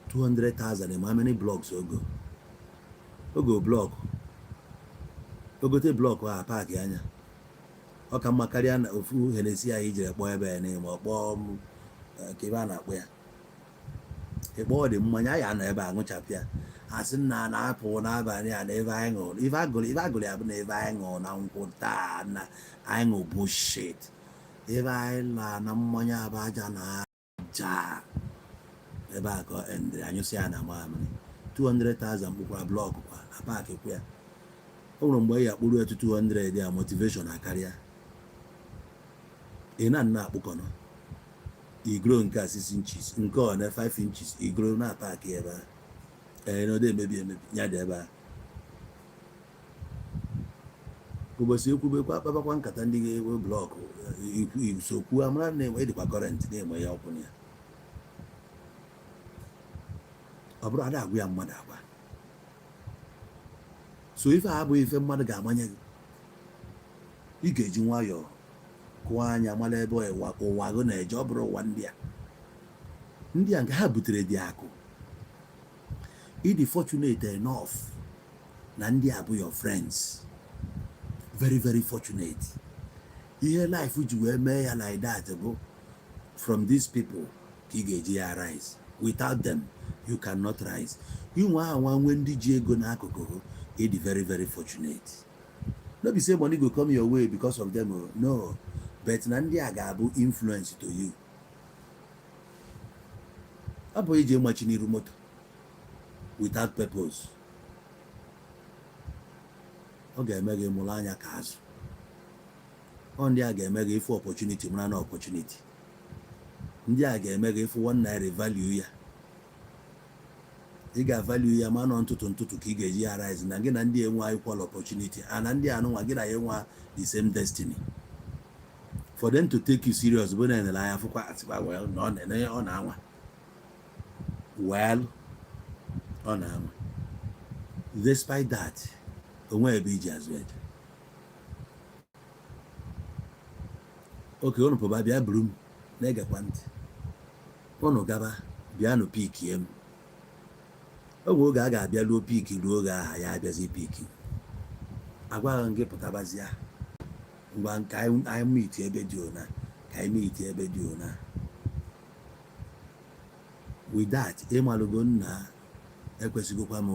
200,000 ma how many blocks ogo block ogote blọk a paakị anya ọ ka mma karịa na ofu Hennessy ahụ ijere kpọọ ebe ya n'ime ọ kpọọ ka ebe a na-akpọ ya ịkpọ ọ dị mmanya ya nọ ebe a ṅụchapụ ya asị nna na-apụ n'abalị a na ebe anyị ṅụrụ ife agụrụ ya bụ na ebe anyị ṅụrụ na nkwụ taa na anyị ṅụ bullshit ebe anyị la na mmanya abụ aja na aja ebe a ka anyụsị ya na mamịrị 200,000 bụkwa blọk kwa apaakị kwa ya o nwere mgbe ya kpụrụ etu 200 ya motivation akarịa ị na akpụkọnọ igro nke 6 inches nke ọ na 5 inches igro na paakị ebe a na ọ dị emebi ya dị ebe a ụbọchị ekwubekwa akpabakwa nkata ndị ga-ewe blọkụ isokwu amara na-enwe dịkwa kọrentị na-enwe ya ọkwụ ya ọ bụrụ ada agwa ya mmadụ agwa so ife a abụghị ife mmadụ ga-amanye gị ị ga-eji nwayọọ kụọ anya mara ebe ụwa gị na-eje ọ bụrụ ụwa ndị a nke ha butere dị akụ ịdị fortunate enough na ndị a bụ your friends very very fortunate ihe life ji wee mee ya like that bụ from these people ka ị ga-eji ya rise without them you cannot rise inwe anwa nwe ndị ji ego n'akụkụ ịdị very very fortunate no be say money go come your way because of them no but na ndị a ga-abụ influence to you ọ bụ ije machi n'iru moto without purpose ọ ga-eme gị mụrụ anya ka azụ ọ ndị a ga-eme gị ịfụ opportunity mara na opportunity ndị a ga-eme gị ịfụ 1 naira value ya ị ga-value ya ma nọ ntụtụ ka ị ga-eji ya rise na gị na ndị enwe equal opportunity na ndị anụnwa gị na ya enwe the same destiny for them to take you serious bụ na-enere anya fụkwa atịkwa well na ọ na-anwa well ọ na-anwa despite that onwe ebe iji azụ eje oke unu pụba bịa buru m na-egekwa ntị unu gaba bịanụ pikie m oge oge a ga-abịa luo piki ruo oge aha ya abịazi piki agwaghị gị pụtabazịa ngwa nke anyị miti ebe dị ona ka anyị miti ebe dị ona with that ịmalụgo nna ekwesịgokwa m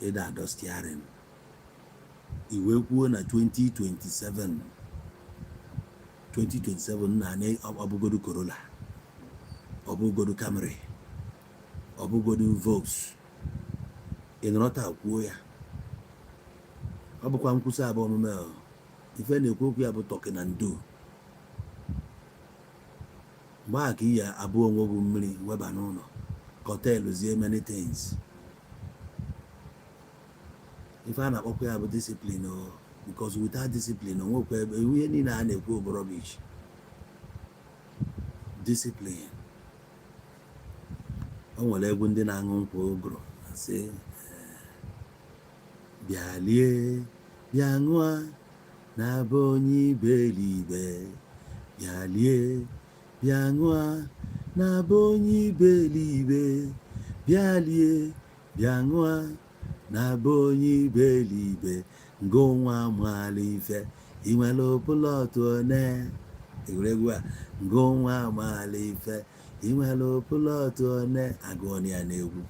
ịda adọ steering iwe kwuo na 2027 na ọbụgodu Corolla ọbụgodu Camry ọbụgodu Volks ịnọrọta kwuo ya ọ bụkwa nkwụsị abụ omume ife na-ekwu okwu ya bụ talking and do. mgbe a ka iyi abụ onwe bụ mmiri weba n'ụlọ kọtelụzie many things. ife a na-akpọkwa ya bụ discipline because without discipline onwekwa ebe ihe niile a na-ekwu bụ rubbish. Discipline. o nwere egwu ndị na-aṅụ nkwụ ogoro asị bịa lie bịa ṅụa na-abụ onye iberibe, bịa lie bịa ṅụa na-abụ onye iberibe, bịa lie bịa ṅụa na-abụ onye iberibe, ngo nwa amaala ife inwere ọpụlọtụ one. egwuregwu a ngo nwa amaala ife inwere ọpụlọtụ one agụọ ya n'egwu.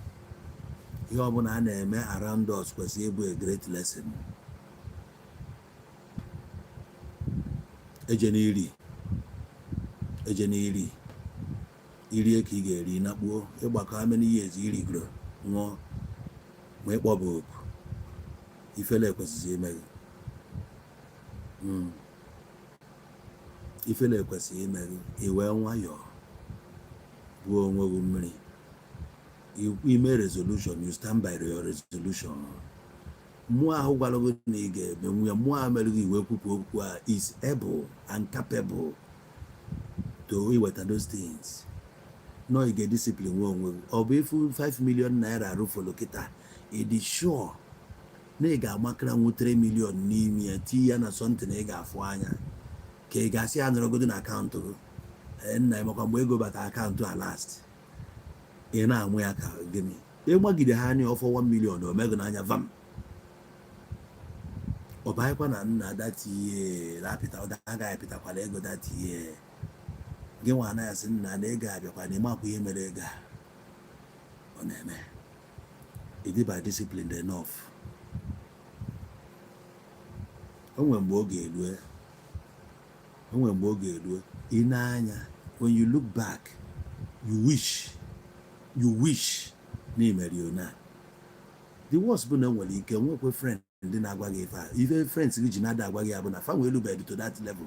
ihe ọbụla a na-eme around us kwesịrị ịbụ a great lesson. eje n'iri irie ka ị ga-eri nakpuo ịgbakọ how many years irigoro ṅụọ ma ịkpọba oku ifele ekwesịghị ime gị. ifele ekwesịghị ime gị iwee nwayọọ buo onwe gị mmiri. ime resolution, you stand by your resolution. mmụọ ahụ gwara gị na ị ga-emenwu ya, mmụọ ahụ mere gị iwe kwupụ okwu a is able and capable to iweta those things. no ị ga-discipline nwe onwe gị. ọ bụ ifu 5 million naira arụfolo kịta ịdị sure na ị ga-amakara nwu 3 million n'ime ya tinye ya na something ị ga-afụ anya ka ị ga-asị ya nọrọgodo na akaụntụ gị. nna makwa mgbe ego bata akaụntụ a last ị na-amụ ya ka gịnị ịgbagide ha anya ọfọ 1 million o megụ n'anya vam. ọ baịkwa na nna datiye lapịta ọ agaghị apịtakwala ego datiye gị nwa anaghị asị nna na ego abịakwa na ịmakwa ihe mere ego a ọ na-eme ịdịba disciplined enough. onwe mgbe oge erue ị na-anya when you look back you wish na imeri ona. the worst bụ na nwere ike nwekwe friend ndị na-agwa gị ife friends gị ji na-ada agwa gị ya bụ na fa nwee elubeghị to that level.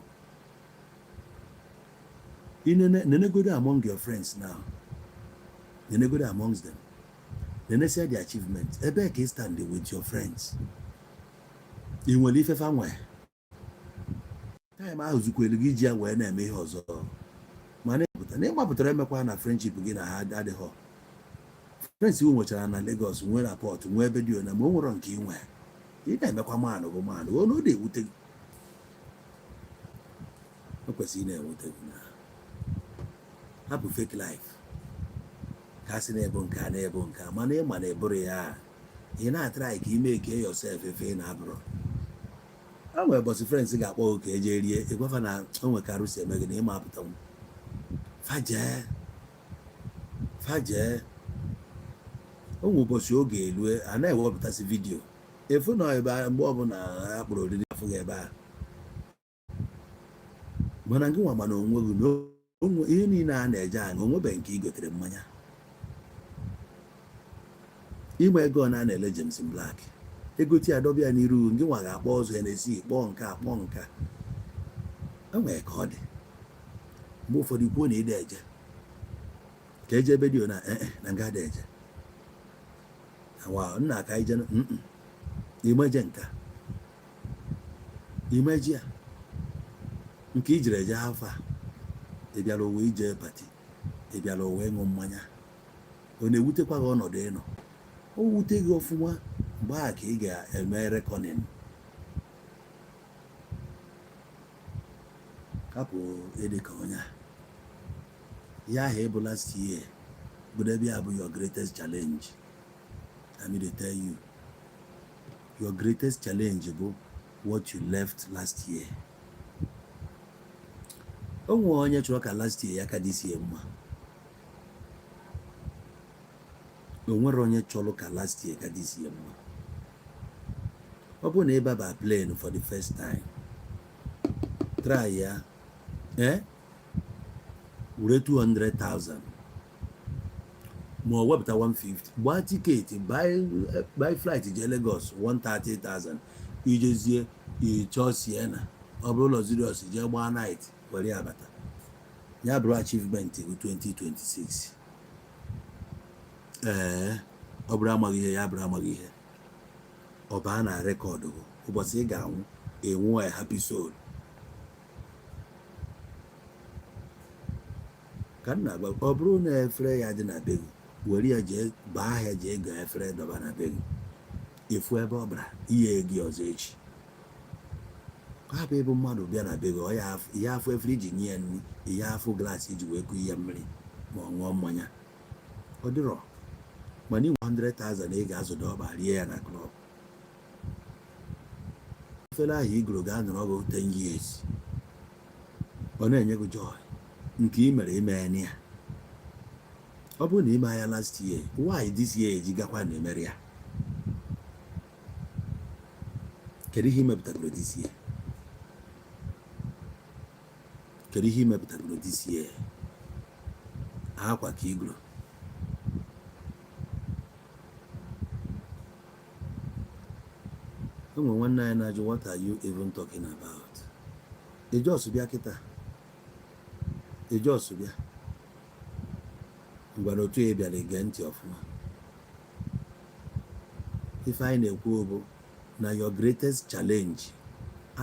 nenegodo among your friends now, nenegodo amongst them, nenesia the achievement ebe ka ị stand with your friends. ị nwere ife fa nwee time ahụ zukwelu gị ji ya wee na-eme ihe ọzọ mana ịgbapụtara emekwa na friendship gị na ha adịghọ. friends iwu nwechara na Lagos nwee rapport nwee ebe dị ona ma o nwere nke inwe ị na-emekwa manụ bụ manụ ọ na-ewute gị. o kwesịrị na-ewute gị na hapụ fake life ka sị na-ebu nke a na-ebu nke a mana ịma na eburu ya ị na-atrai ka ime eke yourself efe na-abụrụ. o nwere bọsị friends ga-akpọ oke eje rie ịgwafa na o nwe ka arụsị eme gị na ịma apụtanwu fajee. onwe ụbọchị oge elue a na-ewepụtasị vidio efu na ebe mgbe ọbụla a kpọrọ oriri afọ gị ebe a mana gị nwa mana onwe gị na ihe niile a na-eje aṅụ onwebe nke ị gotere mmanya. ịgba ego na na-ele James Black egoti adọbịa n'iru gị nwa ga-akpọ ọzọ ya na-esi kpọọ nka enwere ka ọ dị mgbe ụfọdụ kwuo na ide eje ka eje ebe dị na nga ada eje nna aka ije imeje imeji ya nke ijere eje afọ a ị bịara owe ije pati ị bịara owe ịṅụ mmanya ọ na-ewutekwa gị ọnọdụ ịnọ. o wute gị ọfụma mgbe a ka ị ga-eme rekọdịn. hapụ ịdị ka onye ya ahụ ịbụ last year bụ ebe ya bụ your greatest challenge. I mean to tell you, your greatest challenge bụ what you left last year. o nwere onye chọrọ ka last year ya ka this year mma. o nwere onye chọrọ ka last year ka this year mma. ọ bụ na ịbaba plane for the first time try ya were 200,000 ma ọ wepụta 150 gbaa tiketi buy flight jee Lagos 130,000 ijezie ịchọọ Sienna ọ bụrụ luxurious jee gbaa night were abata ya bụrụ achievement 2026 ọ bụrụ amaghị ihe ya bụrụ amaghị ihe ọ baa na rekọdụ ụbọchị ị ga-anwụ enwuo a happy soul ka m na-agba ọ bụrụ na efere ya dị na be gị were ya jee baa ahịa jee gaa efere dọba na be gị efu ebe ọ bara ihe gị ọzọ echi hapụ ebe mmadụ bịa na be gị ihe afọ efere iji nye ya nri ihe afọ glaasị iji wee kụ ihe mmiri ma ọ ṅụọ mmanya ọ dịrọ mana inwe 100,000 ị ga-azụda ọba rie ya na klọb efere ahụ igoro ga-anọrọ gị 10 years ọ na-enye gị joy nke ị mere ime ya ọ bụrụ na ime ya last year why this year eji gakwa na emere ya kedu ihe imepụtara this year kedu ihe imepụtara this year akwa ka igoro enwe nwanne anyị na-ajụ what are you even talking about ejos bịa kịta ejos bịa ngwa na otu ya bịara ege ntị ọfụma ife anyị na-ekwu bụ na your greatest challenge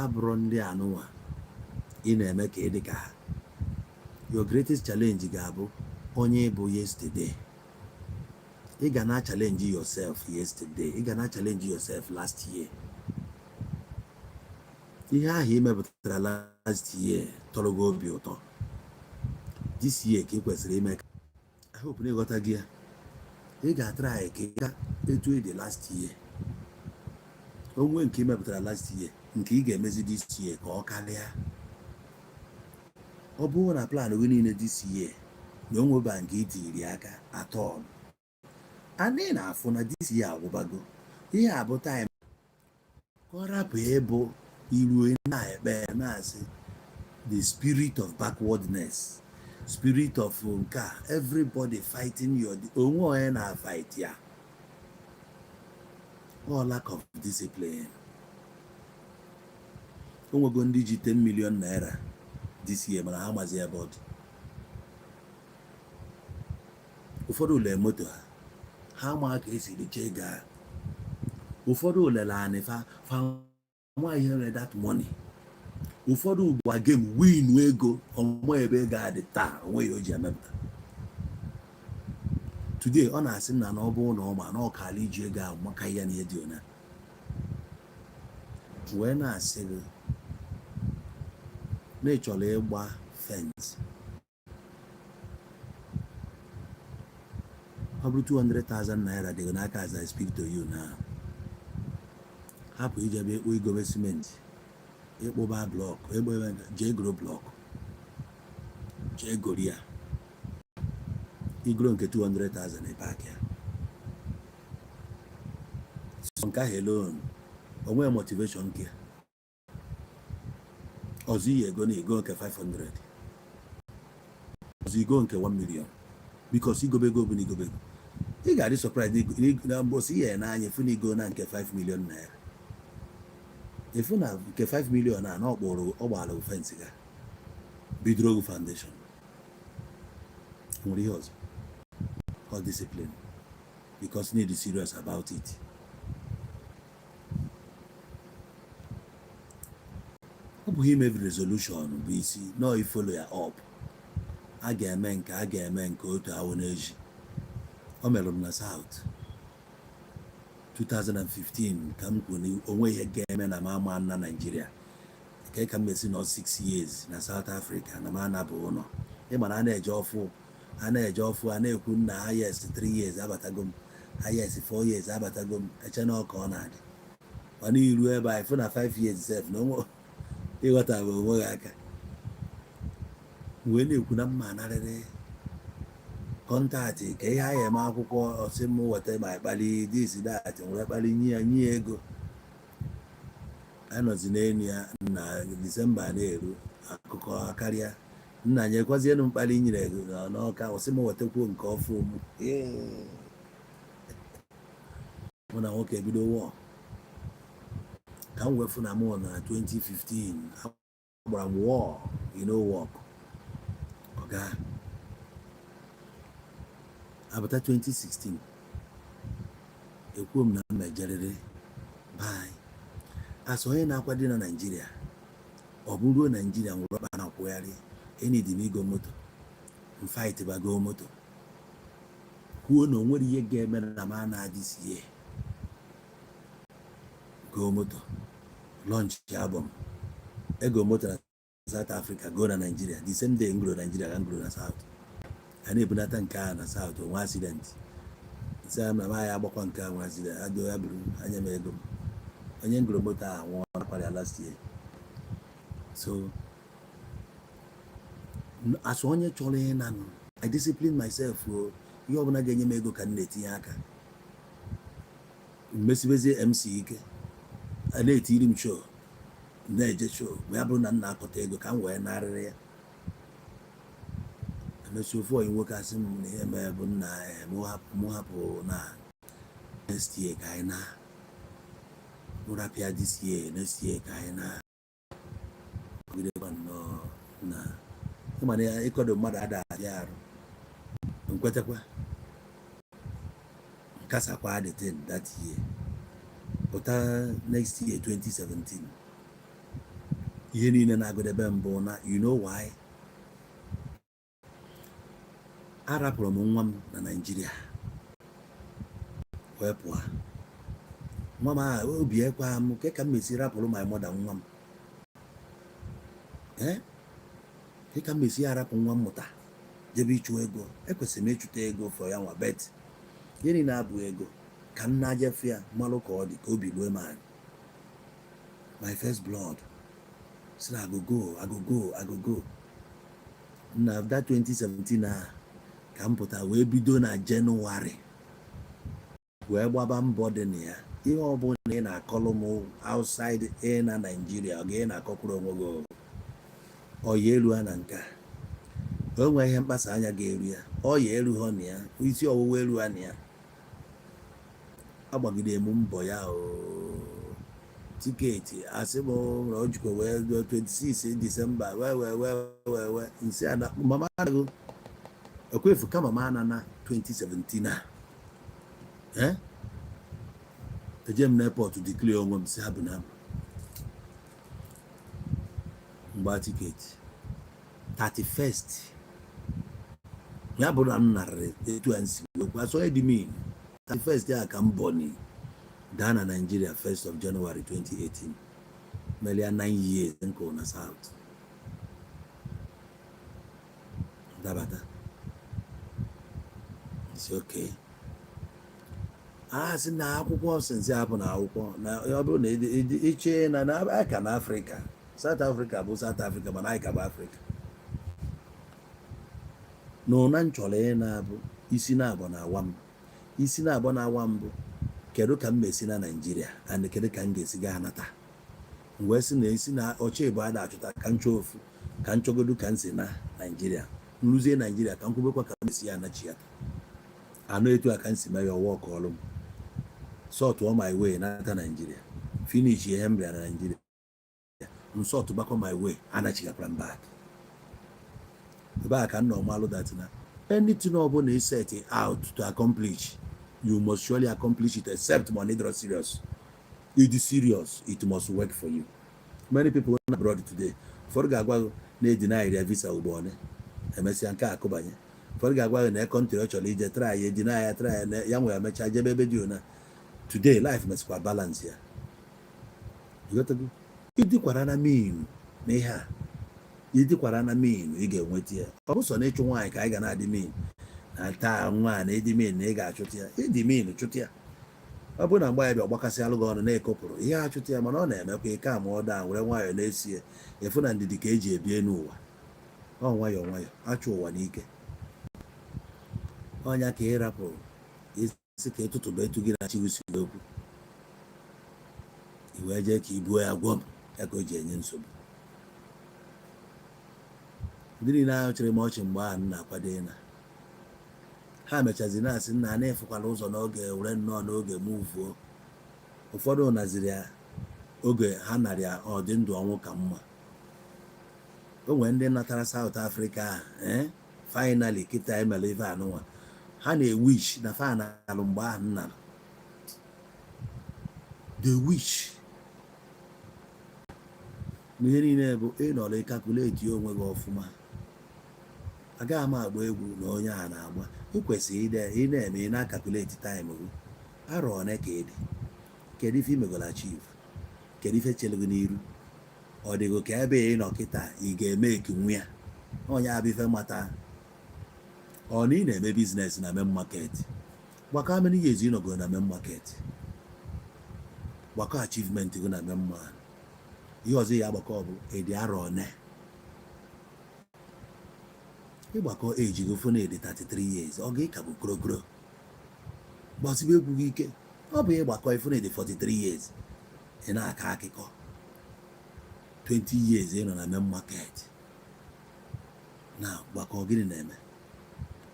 abụrụ ndị anụnwa ị na-eme ka ị dị ka ha your greatest challenge ga-abụ onye bụ yesterday ị ga na challenge yourself yesterday ị ga na challenge yourself last year ihe ahụ ị mepụtara last year tọrọ gị obi ụtọ this year ka ị kwesịrị ime ka I hope na ịghọta gị ya ị ga-atry ka ị ga etu ị dị last year onwe nke ị mepụtara last year nke ị ga-emezi this year ka ọ karịa ọ bụrụ na plan gị niile this year na onweba nke itiri aka atọ anyị na-afụ na this year agwụbago ihe abụ time ka ọ rapụ ịbụ iruo na-ekpe na-asị the spirit of backwardness spirit of nke everybody fighting your onwe onye na-fight ya all lack of discipline onwego ndị ji 10 million naira this year mana ha mazi ebe ọ dị ụfọdụ ụlọ moto ha ma ka esi riche gaa ụfọdụ ụlele anị fa nwa ihe nwere that money ụfọdụ ugbu game win ego ọmụma ebe ego adị taa onwe ya o ji emepụta today ọ na-asị na ọ bụrụ na ọma na ọkala iji ego ahụ maka ihe na ihe dị ona wee na-asị gị na ị chọrọ ịgba fence ọ bụrụ 200,000 naira dị n'aka as I speak to you now hapụ ijebe ekpo igobe simenti ịkpụba blọk jee goro blọk jee gori ya igoro nke 200,000 ịpak ya so nke ahụ alone onwe motivation nke ọzọ iyi ego na ego nke 500 ọzọ igo nke 1 million because igobego bụ na igobego ị ga-adị surprise na mbosi ihe n'anya efu na igo na nke 5 million naira efu na nke 5 million na ọkpụrụ ọgbara ofensi ga bidoro foundation nwere ihe ọzọ all discipline because need serious about it ọ bụghị ime resolution bụ isi no follow ya up a ga-eme nke otu ahụ n'eji o mere m na South 2015 ka m kwuru onwe ihe ga-eme na mama na Nigeria nke ka m mesi nọ 6 years na South Africa na mana bụ ụlọ ịma na a na-eje ọfụ a na-ekwu na yes 3 years abatago m yes 4 years abatago m eche na ọka ọ na-adị mana iru ebe a ifu na 5 years sef na onwe ịghọta bụ onwe gị aka wee na-ekwu na mma narịrị kọntaktị ka ihe anyị eme akwụkwọ ọsị m weta ma ịkpali dis dat nwere kpali nye ya ego anọzi n'elu ya na Disemba na-eru akụkọ karịa nna nyekwazienụ mkpali nyere ego n'ọka ọsị m wetakwuo nke ọfụ mụ na nwoke ebido wụọ ka m wee fụ na mụ na 2015 agbara m war work ọga abata 2016 ekwuo m na m ejerịrị bai asọ onye na-akwado na Naịjirịa ọ bụ ruo Naịjirịa nwere ọkpa na-akwụgharị enidi m igo moto m fight bago moto kwuo na o nwere ihe ga-eme na m na-adịsie go moto launch album ego moto na South Africa go na Nigeria the same day ngoro Nigeria ka ngoro na South a na-ebunata nke a na South nwa accident nsị ama ma ya agbakwa nke a nwa accident adị ya bụrụ anya m ego onye ngoro moto a nwụọ nakwarịa last year. So as onye chọrọ ihe nanụ I discipline myself ihe ọbụla ga-enye m ego ka m na-etinye aka mmesibezie MC ike a na-etiri m show na-eje show ma ya bụrụ na m na-akọta ego ka m wee narịrị ya emesi ofu onye nwoke asị m na ihe mee bụ nna mụ hapụ na next year ka anyị na mụrapịa this year next year ka anyị na na ịmana ya ịkọdo mmadụ ada adị arụ nkwetakwa nkasakwa the thing that year pụta next year 2017 ihe niile na-agụdebe mbụ na you know why arapụrụ m nwa m na Naịjirịa wee pụọ nwa m a obi ekwa m ka m mesi rapụrụ my mother nwa m ka m mesi arapụ nwa mmụta jebe ịchụ ego ekwesịrị m ịchụta ego for ya nwa bet gịnị na-abụ ego ka m na-ajefe ya malụ ka ọ dị ka obi lue m anyị my first blood sị I go go na that 2017 a ka m pụta wee bido na Jenụwarị wee gbaba mbọ dị na ya ihe ọbụla ị na-akọlụ m outside na Naịjirịa ọ ga ị na-akọkwuru onwe gị ọya elu ha na nka o nwee ihe mkpasa anya ga-eru ya ọya elu ha na ya isi ọwụwa elu ha na ya agbagide m mbọ ya tiketi asị m na o jikwa wee 26 Disemba wee nsị ana mama agụ ekwefu ka mama ana na 2017 a eje m n'airport declare onwe m si ha bụ na mgba tiketi 31st ya bụrụ na m narịrị etu a nsi okwu asọ dị mean 31st ya ka m bọni daa na Nigeria 1st of January 2018 melia 9 years nkụ na South dabata it's okay sị na akwụkwọ sensi hapụ na akwụkwọ na ọ bụrụ na iche na aka na Afrịka South Africa bụ South Africa mana anyị ka bụ Africa na ụna nchọrọ na-abụ isi na-abọ na awa m isi na-abọ na awa m bụ kedu ka m mesi na Naịjirịa and kedu ka m ga-esi gaa nata wee sị na isi na ọcha ịbụ a na-achụta ka m chọọ ofu ka m chọgodu ka m si na Naịjirịa nruzie Naịjirịa ka m kwubekwa ka m esi ya anachi ya anụ etu a ka m si mee ya ọwa ọka ọlụ m sort on my way nata Naịjirịa finish ihe m bịara na Naịjirịa nsọtụ gbakọ my way anachigakwara m back ebe a ka m nọ malụ that na anything ọbụla is set out to accomplish you must surely accomplish it except money draw serious. It is serious, it must work for you. Many people abroad today ụfọdụ ga-agwa na-edeny their visa ugbone emesịa nke akụbanye ụfọdụ ga-agwa na country ọ chọrọ ije try ya deny ya try ya nwe ya mechaa jebe ebe dị ona today life mesikwa balance ya ịdịkwara na mean na ihe a ịdịkwara na mean ị ga-enweta ya ọ bụ sọ na ịchụ nwaanyị ka anyị ga na-adị mean na taa nwa na ịdị mean na ị ga-achụta ya ịdị mean chụta ya ọ bụ na mgbe ya bịa ọgbakasị alụ gị ọnụ na-ekopụrụ ihe achụta ya mana ọ na-emekwa ike ama ọ daa were nwayọọ na-esi ya efu na ndidi ka eji ebie n'ụwa ọ nwayọọ nwayọọ achụ ụwa n'ike ọnya ka ịrapụ isi ka ịtụtụba etu gị na chiwisi okwu iwee jee ka ibuo ya gwọ m ya ka o ji enye nsogbu ndị niile ahụ chere m ọchị mgbe ahụ na-akwado ịna ha mechazi na-asị nna a na-efukwala ụzọ n'oge were nnọọ n'oge muvuo ụfọdụ naziri ya oge ha narịa ọdị ndụ ọnwụ ka mma. O nwere ndị natara South Africa finally kịta emere ife anụnwa ha na-ewish na fa na-alụ mgbe ahụ nna the wish n'ihe niile bụ ịnọrọ ịkakuleti onwe gị ọfụma. Agaghị m agba egwu na onye a na-agba, ị kwesịrị ị na-eme ị na-akakuleti taịm gị, arọ one ka ị dị, kedu ife imegola chief, kedu ife chere gị n'iru, ọ dịgo ka ebe ị nọ kịta ị ga-eme ekinwu ya onye abụ ife mata. Ọ na ị na-eme biznes na main market, gbakọ amịrị ya ezu ịnọgo na main market, gbakọ achievement gị na main man. Ihe ọzọ ya agbakọ bụ ịdị arọ one, ịgbakọ eji gị fụ na ịdị 33 years ọ ga-ịka bụ korokoro gbasibe egwu gị ike. Ọ bụ ịgbakọ ịfụ na ịdị 43 years ị na-aka akụkọ 20 years ị nọ na main market na gbakọ gịnị na-eme.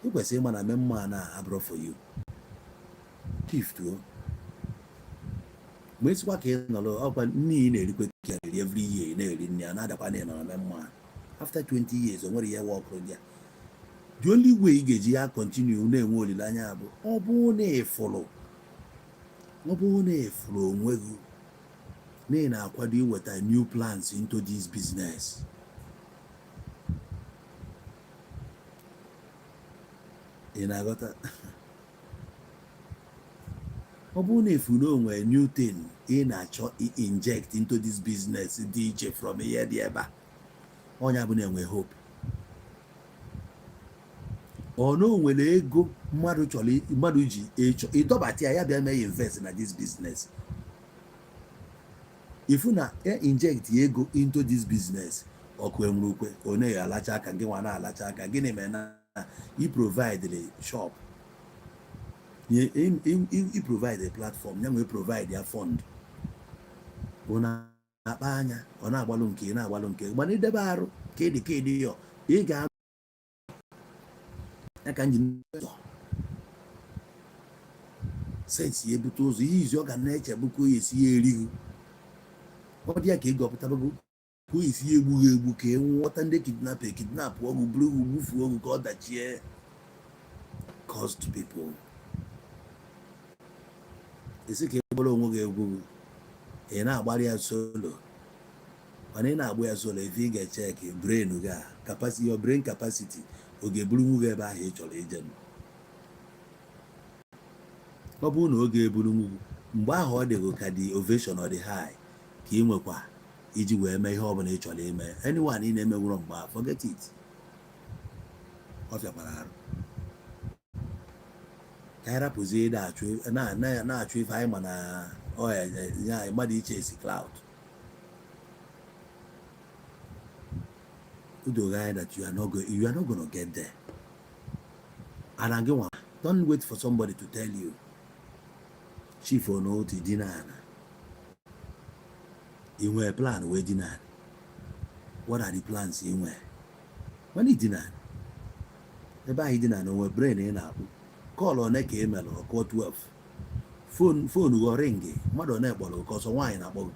Ị kwesịrị ịma na main man na-abụrụ for you shift o mgbe esikwa ka ị nọrọ ọkwa nne ị na-erikwe ka eri every year ị na-eri nne ya na-adakwa na ị nọ na main man. After 20 years o nwere ihe wọkụrụ gị. The only way ị ga-eji ya continue na-enwe olileanya bụ ọ bụrụ na ịfụrụ onwe gị na ị na-akwado iweta new plans into this business. Ị na-aghọta? Ọ bụrụ na ịfụ na onwe new thing ị na-achọ inject into this business dị iche from ihe dị ebe a, onye bụ na-enwe hope. Ọ na onwere ego mmadụ ji ịdọbata ya bịa mee invest na this business. Ifu na inject ego into this business, ọkụ enwere ukwe ọ na-alacha aka gị nwa na-alacha aka gịnị mere na i provide the shop, i provide a platform, ya nwee provide ya fund, ọ na-akpa anya ọ na-agbalụ nke na-agbalụ nke mana idebe arụ ka ịdị yọ ị ga aka njin sensi ebute ụzọ ihe izu ọ ga na-echebu ka oyi esi ya erighị. Ọ dị ya ka ego ọpụtabago ka oyi esi ya egbu ka e nwọta ndị kidnap ọgụ buru ugwu gbufuo ọgụ ka ọ dachie cost to people. Esi ka ịgbara onwe gị egwu ị na-agbara ya solo, mana ị na-agba ya solo efe ị ga-echeki brain gị a capacity, your brain capacity ọ ga-eburu nwu gị ebe ahụ ị chọrọ ije. Ọ bụrụ na oge eburu nwu mgbe ahụ ọ dịgo ka dị ovation ọ dị high ka ị nwekwa iji wee mee ihe ọ bụla ị chọrọ ime. Anyone ị na-emewụrụ mgbe a forget it, ọ fịakwara arụ. Ka anyị rapụzie na-achụ ife anyị ma na ya mmadụ iche esi cloud. That you are not going to get there. And again, don't wait for somebody to tell you. Chief or no to dinner. You were plan where dinner. What are the plans you were? When you dinner, the buy dinner no brain in up. Call on neck email or call 12. Phone will ring. Mother never cause a wine about.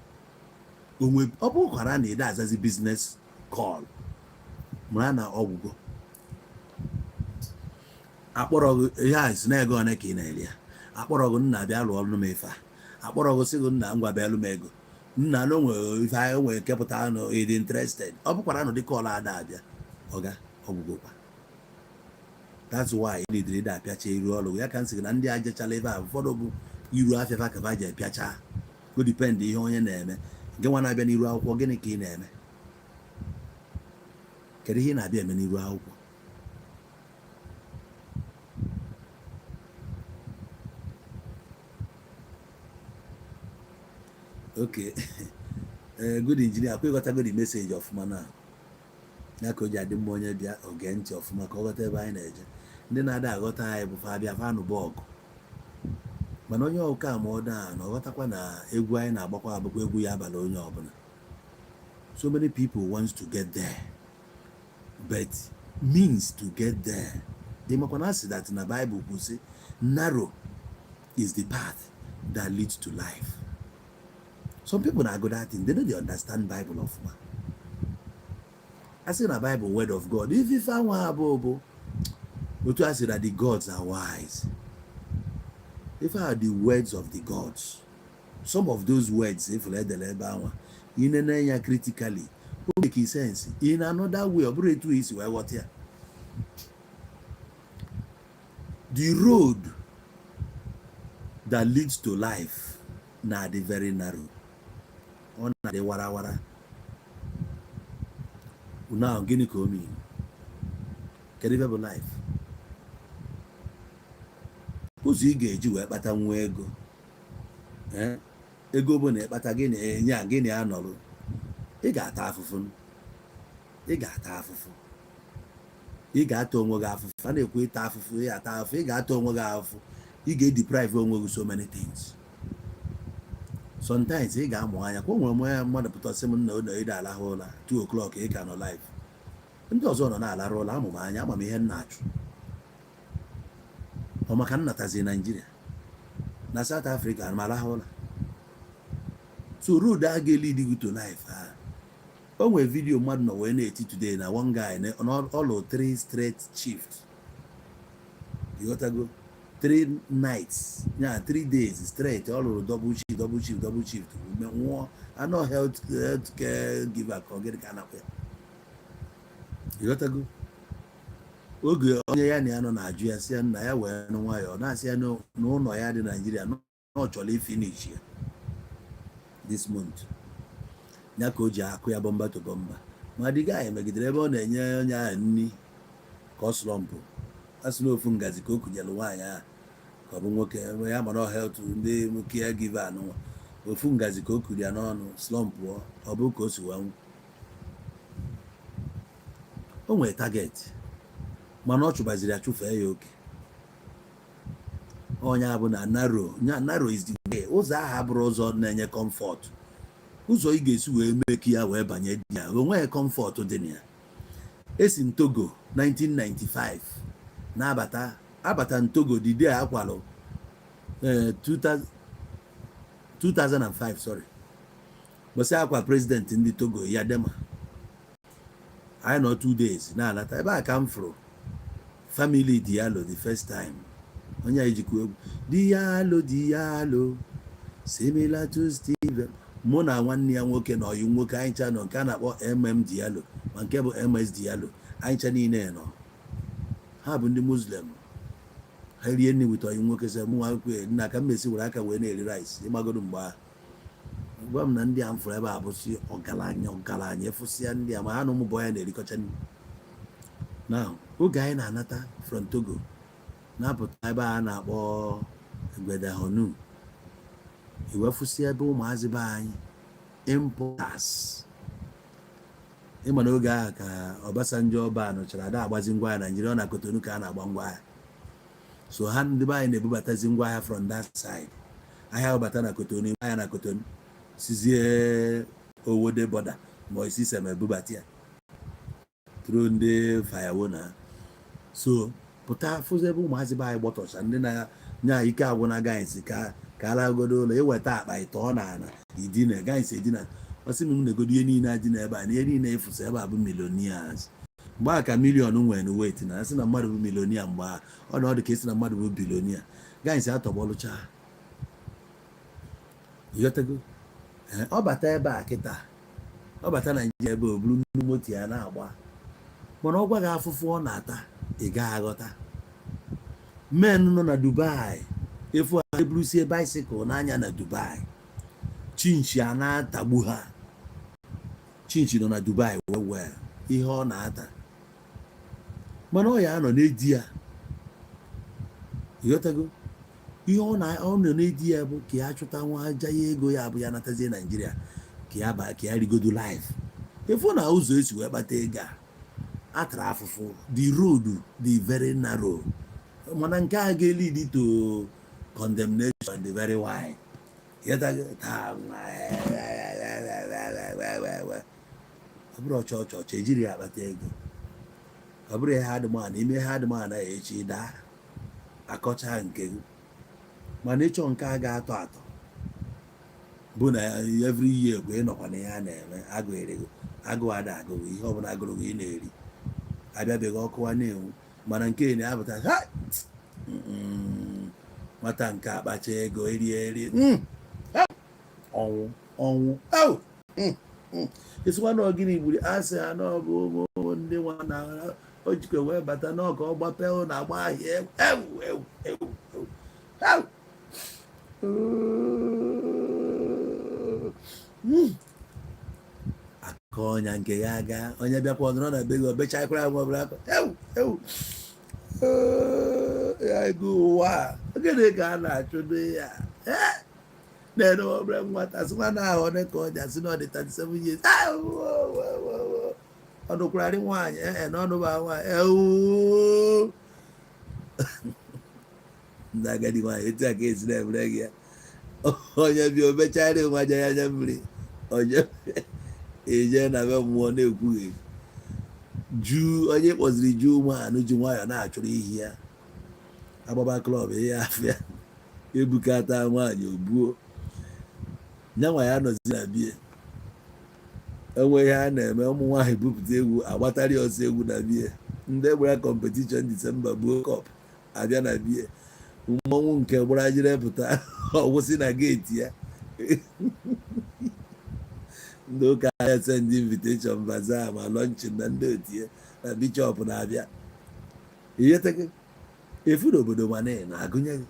When we open Karani, that's as a business call. Mana ọgwụgwọ akpọrọ ya isi na ego one ka ị na-eli, akpọrọ gị nna bịa lụọ ọrụ m ife a, akpọrọ gị sị gị nna ngwa bịa lụ m ego nna na onwe ife anyị nwere kepụta nụ ịdị interested. Ọ bụkwara nụ dịka ọla ada abịa ọga ọgwụgwọkwa. That's why ị nidiri ịda apịacha iru ọrụ ya ka m sị gị na ndị ajechala ebe a ụfọdụ bụ iru afịafa ka ba ji apịacha. Go depend ihe onye na-eme. Nke nwa na-abịa n'iru akwụkwọ gịnị ka ị na-eme? Kedu ihe na-abịa eme n'iru akwụkwọ? Okay. Good engineer, akwa ịghọtago the message ọfụma na ya ka o ji adị mma onye bịa oge ntị ọfụma ka ọ ghọta ebe anyị na-eje. Ndị na-ada aghọta anyị bụ fa bịa fanụ bọọgụ, mana onye ọka ma ọ daa na ọ ghọtakwa na egwu anyị na-agbakwa abụkwa egwu ya abalị onye ọbụla. So many people wants to get there, but means to get there. The Makonasi that in the Bible will say, narrow is the path that leads to life. Some people na go that thing, they don't understand Bible of man. I say na Bible word of God. If you find one abobo, but I say that the gods are wise. If I are the words of the gods, some of those words, if you let the label in critically, will make sense. In another way, operate to is where what here. The road that leads to life na the very narrow. On the wara. Now, guinea ko mean. Can you have life? Ụzọ ị ga-eji wee kpata nwa ego. Ego bụ na ịkpata gịnị enye gịnị anọrụ. Ị ga-ata afụfụ. Ị ga-ata afụfụ. Ị ga-ata onwe gị afụfụ. A na-ekwu ịta afụfụ, ị ga-ata afụfụ, ị ga-ata onwe gị afụfụ. Ị ga-deprive onwe gị so many things. Sometimes ị ga-amụ anya kwa onwere mmadụ pụta sị m na ụlọ ị na-alahụ ụra 2 o'clock ị ka nọ live. Ndị ọzọ nọ na-alarụ ụra amụ m anya ama m ihe m na-achụ. Ọ maka nnatazi Nigeria na South Africa ma alahụ ụra. So road a ga-lead you to life. O nwere video mmadụ nọ wee na-eti today na one guy all 3 straight shift. You got to go 3 nights, 3 days straight, all of double shift. I know health care giver can get kind of. You got to go. Oge onye ya na ya nọ na-ajụ ya sị ya nna ya wee nụ nwayọọ na-asị ya n'ụlọ ya dị Nigeria nọ chọrọ finish ya this month. Ya ka o ji akụ ya bọmba to bọmba. Ma dị guy megidere ebe ọ na-enye onye ahụ nri ka ọ slọmpụ. Asị na ofu ngazi ka o kunyelu nwaanyị ahụ ka ọ bụ nwoke ya mara health ndị caregiver anụnwa. Ofu ngazi ka o kuru ya n'ọnụ slọmpụ ọ bụ ka o si wee nwụ. O nwere target mana ọ chụbaziri ya chụfee ya oke. Onye abụ na narrow is the way. Ụzọ ahụ abụrụ ụzọ na-enye comfort. Ụzọ ị ga-esi wee mee ka ya wee banye di ya. O nweghị comfort dị na ya. Esi m Togo 1995 na-abata Togo the day akwalụ 2005 sorry. Bọsị akwa president ndị Togo Yadema. I nọ 2 days na-alata ebe a ka m fụrụ family Diallo the first time. Onye ejikwa egwu Diallo similar to Steve. Mụ na nwanne ya nwoke na ọyị nwoke anyị cha nọ nke a na-akpọ Diallo ma nke bụ MS Diallo anyị cha niile nọ. Ha bụ ndị Muslim. Ha rie nri wit ọyị nwoke sị mụ nwa nna ka m mesi were aka wee na-eri rice ịmagodo mgbe ahụ. Gwa m na ndị a m fụrụ ebe a bụsị ọgaranya efụsịa ndị a ma ha na ụmụ bọ ya na-erikọcha nri. Now oge anyị na-anata from Togo na-apụta ebe a na-akpọ Egwedahonu iwefụsị ebe ụmụazị be anyị importers. Ịma na oge ahụ ka Obasanjo ọba nọchara ada agbazi ngwa ahịa Nigeria na Kotonu ka a na-agba ngwa ahịa. So ha ndị be anyị na-ebubatazi ngwa ahịa from that side. Ahịa ọbata na Kotonu ahịa na Kotonu sizie Owode border ma isi sem ebubata ya through ndị firewo na. So pụta fụzi ebe ụmụazị be anyị gbọtọcha ndị na ike agwụ na gaịnsị ka alagodo ụlọ eweta akpa ịtọ na ana idina gaịnsị edina. Ọsị m na-egodo ihe niile adị n'ebe a na ihe niile efusa ebe a bụ millionaires. Mgbe a ka million nwere wet na asị na mmadụ bụ millionaire mgbe ọ na ọ dị ka esi na mmadụ bụ billionaire. Gaịnsị atọgbọlụcha. Yotago ọ bata ebe a kịta ọ bata Naịjirịa ebe o buru nnukwu moto ya na-agba mana ọ gwa gị afụfụ ọ na-ata ị gaghị aghọta. Men nọ na Dubai efu a eburusie bicycle n'anya na Dubai. Chinchi a na-atagbu ha. Chinchi nọ na Dubai wee ihe ọ na-ata mana ọ ya anọ n'edi ya. Yotago ihe ọ nọ n'edi ya bụ ka ya chụta nwa aja ya ego ya bụ ya natazie Nigeria ka ya rigodo life. Efu na ụzọ esi wee kpata ego a tara afụfụ. The road dị very narrow mana nke a ga-lead to condemnation dị very wide. Ọ bụrụ ọchọchọ ejiri ya akpata ego. Ọ bụrụ ihe hadịman ime hadịman ya echi daa akọcha nke gị mana ịchọ nke a ga-atọ bụ na every year bụ ịnọkwa na ya na-eme agụ erego agụ ada agụụ ihe ọbụla agụrụ ị na-eri abịabeghị ọkụwa na-enwu mana nke na-apụta nwata nke akpacha ego eri ọnwụ ịsịkwa na gịnị gburu asị ha na ọ bụ ụmụ ndị nwa na o jikwa wee bata n'ọka ọ gbapee na agba ahịa aka ọnya nke ya aga onye bịakwa ọnọrọ na be gị obechakwara agwa ọbụla aka ya ego ụwa gịnị ka a na-achụdo ya na-ere obere nwata sịkwa na ahụ one ka ọja si na ọ dị 37 years ọdụkwararị nwaanyị na ọnụba nwaanyị ndị agadi nwaanyị etu a ka esi na-emere gị ya onye bi omechara nwa aja ya anya mmiri onye eje na be mmụọ na-ekwughị juu onye kpọziri juu ụmụanụ ji nwayọ na-achụrụ ihi ya agbaba klọb ihe afịa ebukata nwaanyị ogbuo nyanwa ya nọzi na bie enweghị ha na-eme ụmụ nwaanyị bupụta egwu agbatara ọsọ egwu na bie ndị gbara kọmpetishọn Disemba gbuo kọp abịa na bie mmọnwụ nke gbara jire pụta ọgwụsị na geeti ya ndị ụka ahịa send invitation baza ma lọnchin na ndị otie na bishọp na-abịa iheteke efu n'obodo mana na-agụnye gị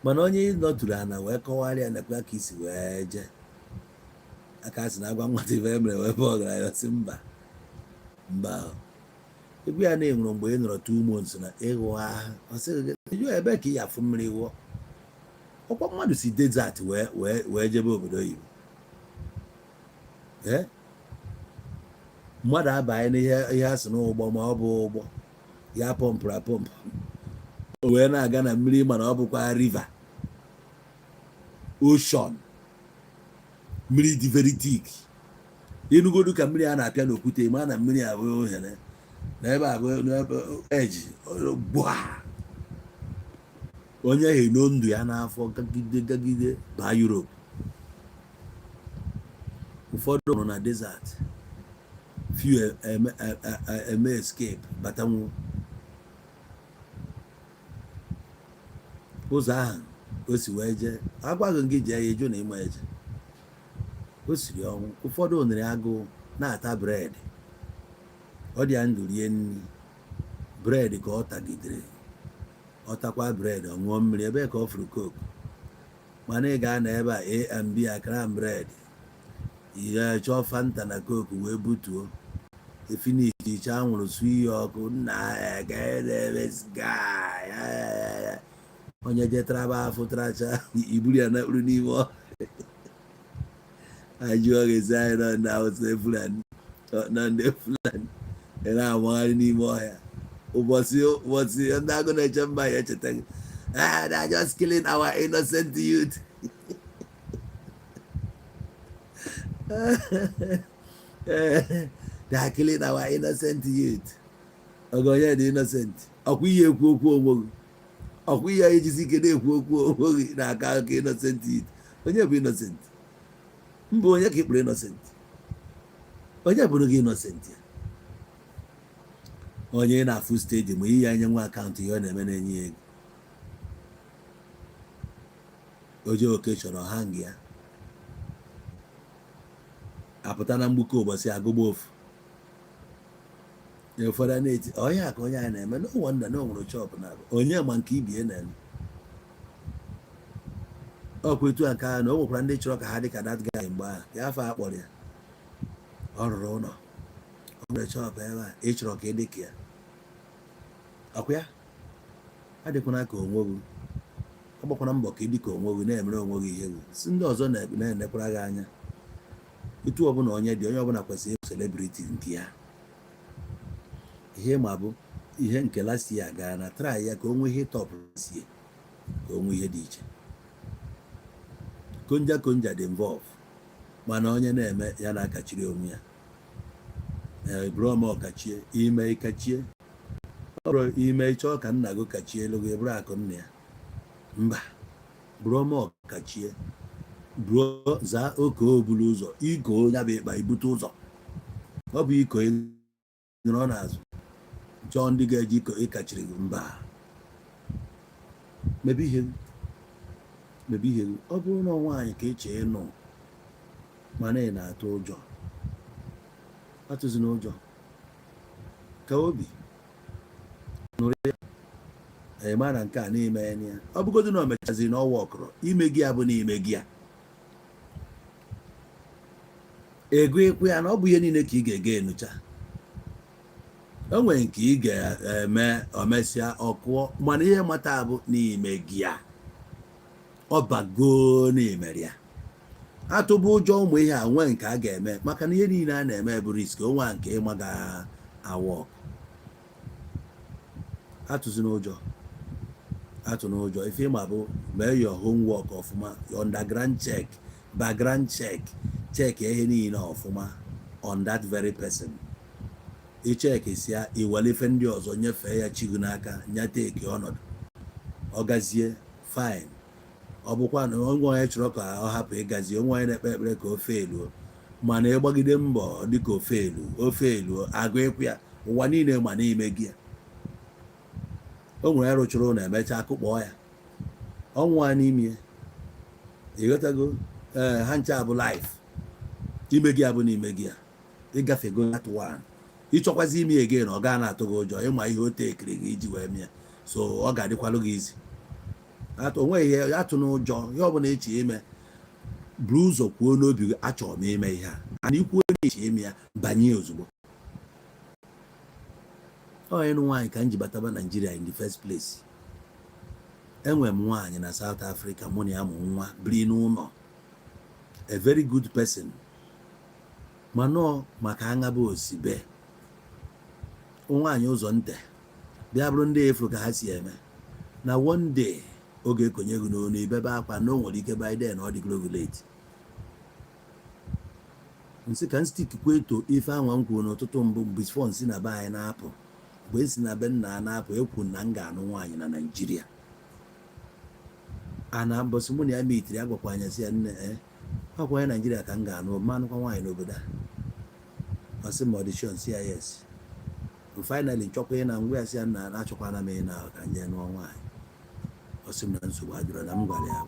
mana onye nọtụrụ ana wee kọwarịa nakwa ka isi wee jee aka sị na agwa nwata ife emere wee bụ ọgaranya sị mba egwu ya na-enwere mgbe ị nọrọ 2 months na ịghụ agha ọsịgị ebe ka ị ya afụ mmiri wụọ ọkwa mmadụ si desert wee jebe obodo oyibo mmadụ abanye n'ihe a sị n'ụgbọ ma ọ bụ ụgbọ ya pọmpụrụ apọmpụ o wee na-aga na mmiri mana ọ bụkwa river ocean mmiri dị very thick ịnụgodu ka mmiri a na-apịa n'okwute ma na mmiri abụ ohere na ebe abụ n'ebe eji gbua onye heno ndụ ya n'afọ gagide baa Europe ụfọdụ nọ na desert few eme escape batanwu ụzọ ahụ o si wee jee agwaghị gị jee ya eju na ịma eje o siri ọnwụ ụfọdụ onere agụụ na-ata bred ọ dị ya ndụ rie nri bred ka ọ tagidere ọ takwa bred ọ ṅụọ mmiri ebe ka ọ fụrụ koku mana ị ga-anọ ebe a A&B akara bred ihe chọọ fanta na koku wee butuo efinichi anwụrụ su iyi ọkụ nna onye jetraba afọ tracha iburu ya nakpụrụ n'ime ajụọ ga-esi anyị nọ ndị Hausa Fulani na ndị Fulani na-amagharị n'ime ọhịa ụbọchị ndị agụ na-eche mba ya echeta gị they're just killing our innocent youth. They are killing our innocent youth. Ogonye dị innocent ọkwa ihe ekwu okwu onwe gị ọkwa ihe ejizi ike na-ekwu okwu onwe gị na-aka aka innocent youth. Onye bụ innocent? Mba onye ka ịkpụrụ innocent? Onye bụrụ gị innocent ya? Onye na-afụ stadium iyi anya nwa akaụntụ ihe ọ na-eme na-enye ya ego oje oke chọrọ hang ya apụta na mgbuke ụbọchị agụgba ofu ụfọdụ na-eti onye a ka onye a na-eme no wonder na o nwere chọpụ na onye ma nke ibie na-eme ọkwa etu a nke ahụ na o nwekwara ndị chọrọ ka ha dị ka that guy mgbe ahụ ya afọ akpọrọ ya ọ rụrụ ụlọ o nwere chọpụ ebe a ị chọrọ ka ị dị ka ya ọkwa ya adịkwana ka onwe gị ọ gbakwana mbọ ka ị dị ka onwe gị na-emere onwe gị ihe gị si ndị ọzọ na-enekwara gị anya etu ọbụla onye dị onye ọbụla kwesịrị ịbụ celebrity nke ya ihe ma bụ ihe nke last year gara na try ya ka o nwee ihe top sie ka o nwee ihe dị iche konja dị involve mana onye na-eme ya na-akachiri onwe ya bụrụ ọma ọkachie ime ịkachie ọ bụrụ ime chọọ ka nna gị kachie elu gị bụrụ akụ nna ya mba bụrụ ọma ọkachie bro zaa oke obulu ụzọ iko ya bụ ịkpa ibute ụzọ ọ bụ iko nọrọ n'azụ chọọ ndị ga-eji iko ịkachiri gị mba mebe ihe ọ bụrụ na nwaanyị ka eche ịnụ mana ị na-atụ ụjọ atụzina ụjọ ka obi nụrụ ya mara nke a n'ime ya ọ bụgodị na o mechaziri na ọwa ọkụrụ ime gị ya bụ n'ime gị ya ego ịkwụ ya na ọ bụ ihe niile ka ị ga-ege enyocha o nwere nke ị ga-eme omesịa ọkụọ mana ihe mata bụ n'ime gị ya ọ bago n'imere ya atụba ụjọ ụmụ ihe a nwee nke a ga-eme maka na ihe niile a na-eme bụ risk onwe nke ịmaga awọ atụzina ụjọ atụ n'ụjọ ife ịma bụ mee your homework ọfụma your underground check background check ihe niile ọfụma on that very person icheki si ya iwelife ndị ọzọ nyefee ya chigu n'aka nyata eke ọnọdụ ọ gazie fine ọ bụkwa na onwe onye chọrọ ka ọ hapụ ịgazi onwe onye na-ekpe ekpere ka ofe elu mana ịgbagide mbọ dịka ofe elu agụ ịkwụ ya ụwa niile ma n'ime gị ya o nwere rụchụrụ na emecha akụkpọ ya ọnwa n'ime ịghọtago ha ncha bụ life ime gị abụ n'ime gị ya ịgafego that one ịchọkwazi ime ege na ọ gaa na-atụ gị ụjọ ịma ihe o tekiri gị iji wee mịa so ọ ga-adịkwalụ gị izi onweghị ihe atụ n'ụjọ ihe ọbụla echi ime buru ụzọ kwuo n'obi gị achọrọ m ime ihe a ana ikwuo na-echi ime ya banye ozugbo ịnụ nwaanyị ka m ji bataba Nigeria in the first place enwere m nwaanyị na South Africa mụ na ya mụ nwa biri n'ụlọ a very good person manọ maka aṅaba osibe nwaanyị ụzọ nte bịa bụrụ ndị efu ka ha si eme na one day oge ekonye gị n'onu ibebe akwa na o nwere ike by then ọ dịgoro late nsị ka nstik kweto ife anwa m kwuru n'ụtụtụ mbụ before nsi na be anyị na-apụ mgbe nsi na be nna na-apụ ekwu na m ga-anụ nwaanyị na Naịjirịa a na mbọsị mụ na ya mitiri agwakwa anya si ya nne akwa ya Naịjirịa ka m ga-anụ manụkwa nwaanyị n'obodo a ọsị m ọdishọn si ya yes finally nchọkwa ị na ngwa ya si ya nna na-achọkwana m ị na ka nye nụọ nwaanyị ọsị m na nsogbu adịrọ na m gwara ya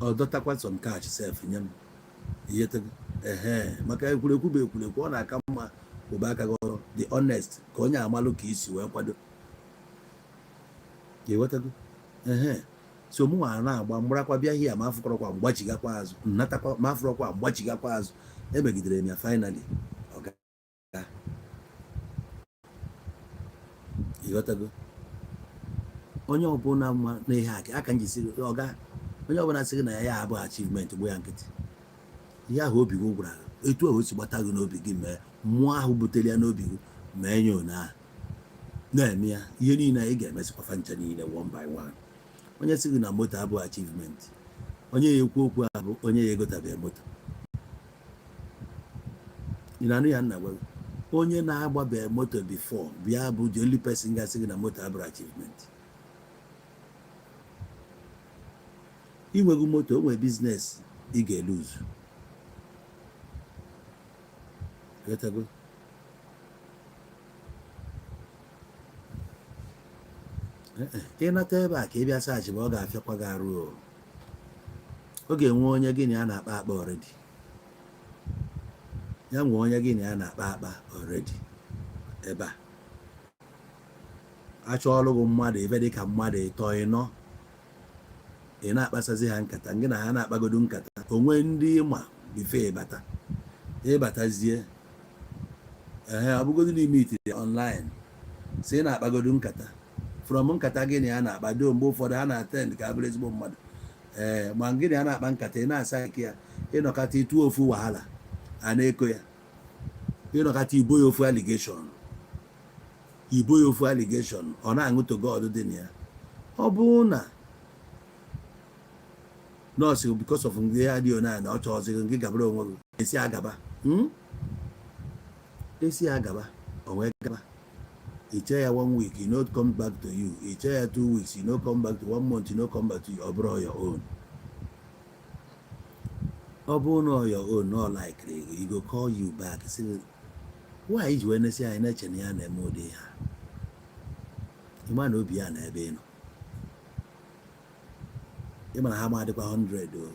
ọ dọtakwa some cash sef nye m ihetego maka ekwurekwu bụ ekwurekwu ọ na-aka mma ụba aka gị ọrụ the honest ka onye amalụ ka isi wee kwado ga-ewetago so mụ nwara na-agba mgbarakwa bịa hia ma afụkọrọkwa mgbachigakwa azụ nnatakwa ma afụrọkwa mgbachigakwa azụ emegidere m ya finally ọga ịghọtago onye ọbụla mma na ihe aka njisiri ọga onye ọbụla sị gị na ya abụghị achievement gbo ya nkịtị ihe ahụ obi gị gwara etu ahụ o si gbata gị n'obi gị mee mmụọ ahụ butere ya n'obi gị mee nye ụnyaahụ na-eme ya ihe niile ị ga-emesịkwafa ncha niile one by one onye sị gị na moto abụghị achievement onye ya ekwu okwu ahụ onye ya egotabeghị moto ị na-anụ ya nna gwa gị onye na-agbabeghị moto before bịa bụ the only person ga-asị gị na moto abụghị achievement inwego moto o nwere biznes ị ga-eluzu ịnata ebe a ka ị bịa saachị ma ọ ga-afịakwa gị arụ ọ ga-enwe onye gị na ya na-akpa akpa already ya nwee onye gị na ya na-akpa akpa already ebe a achọọlụ gị mmadụ ebe dị ka mmadụ ịtọ ịnọ ị na-akpasazi ha nkata gị na ha na-akpagodo nkata onwe ndị ịma bife ịbatazie ọbụgodo n'ime itiri online si ị na-akpagodo nkata from nkata gị na ya na-akpado mgbe ụfọdụ ha na-atend ka abụrụ ezigbo mmadụ ma gị na ya na-akpa nkata ị na-asa ike ya ịnọkata itu ofu wahala a na-eko ya ịnọkata ibo ya ofu allegation ọ na-aṅụ to God dị na ya ọ bụ na nọọsụ because of ndị ya dị ona na ọ chọọzị gị gabara onwe gị esi agaba onwe gaba iche ya 1 week you not come back to you iche ya 2 weeks you no come back to 1 month you no come back to you ọ bụrụ your own Obo your own, not likely. He go call you back. Say, why is when I say I never any other more day? You might not be an ebeno. You might have 100 though.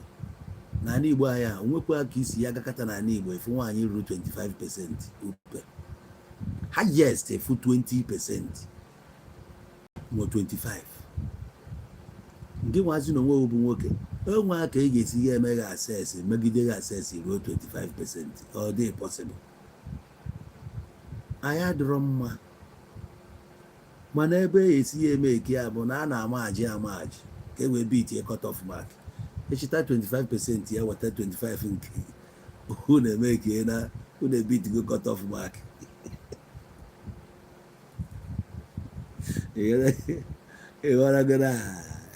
Na ani Igbo anya nwekwa ka isi ya gakata na ani Igbo ifu nwaanyị ruru 25% upe highest efu 20% mo 25 ndị nwazi na onwe bụ nwoke onwe aka ị ga-esi ya eme access megide ga access ruo 25% ọ dị possible anyị adịrọ mma mana ebe esi ya eme eke ya bụ na a na-amaji ka e wee beat cut off mark echita 25% ya weta 25 nke unu eme ka na unu beat go cut off mark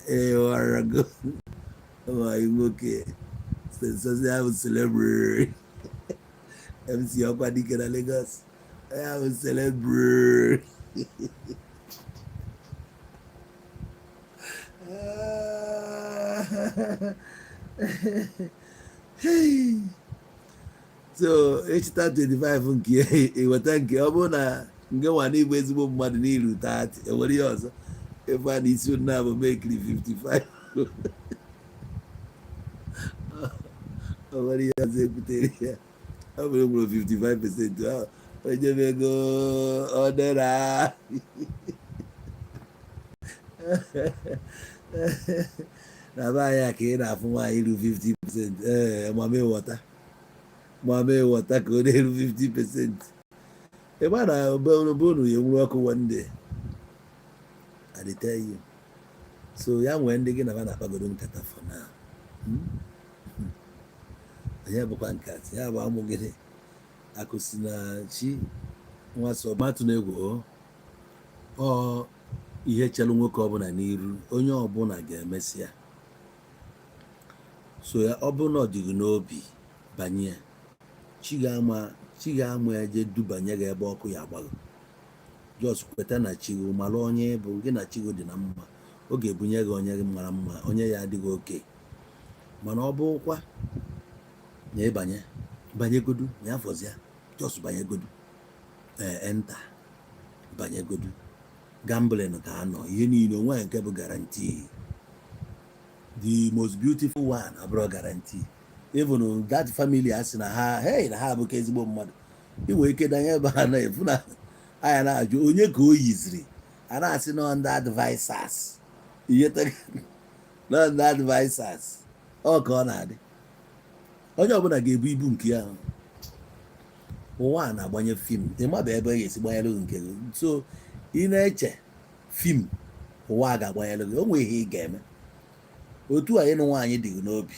ịghọrago my nwoke sensosi ahụ celebrate MC ọkwa dike na Lagos ahụ celebrate so echita 25 nke eweta nke ọ bụrụ na nke nwa na igbo ezigbo mmadụ n'ilu 30 enwere ihe ọzọ ebe a na isi unu na-abụ mekiri 55 o nwere ihe ọzọ ekwutere ya ọ bụrụ nwere 55% ahụ ojebe ego ọ dịra na be anyị ka ị na-afụ nwaanyị iru 50% mama ịghọta ka ọ na-eru 50% ebe a na-ebe unu ya nwere ọkụ one day I dey tell you so ya nwee ndị gị na ba na-akpagodo nkata for now onye bụkwa nkata ya bụ amụ gịnị akụsi na chi nwa so matụ na-egwu ọ ihe chelụ nwoke ọbụla n'iru onye ọbụla ga-emesịa so ya ọ bụrụ na ọ dịghị n'obi banye chi ga-ama eje dubanye gị ebe ọkụ ya agbago jos kweta na chigo mara onye bụ gị na chigo dị na mma ọ ga-ebunye gị onye gị mara mma onye ya adịghị oke mana ọ bụkwa na ịbanye banyegodu ya afọzia jos banyegodu enta banyegodu gambling ka anọ ihe niile onwe nke bụ guarantee the most beautiful one abụrụ guarantee even that family asị na ha na ha bụ ka ezigbo mmadụ inwe ike danye ebe ha na-efu na anya na-ajụ onye ka o yiziri a na-asị na ndị advisors na ndị advisors ọ ka ọ na-adị onye ọbụla ga-ebu ibu nke ya ụwa na-agbanye fim ịmaba ebe ọ ga-esi gbanyere gị nke gị so ị na-eche fim ụwa ga-agbanyere gị o nwee ihe ị ga-eme otu a ịnụ nwaanyị dị gị n'obi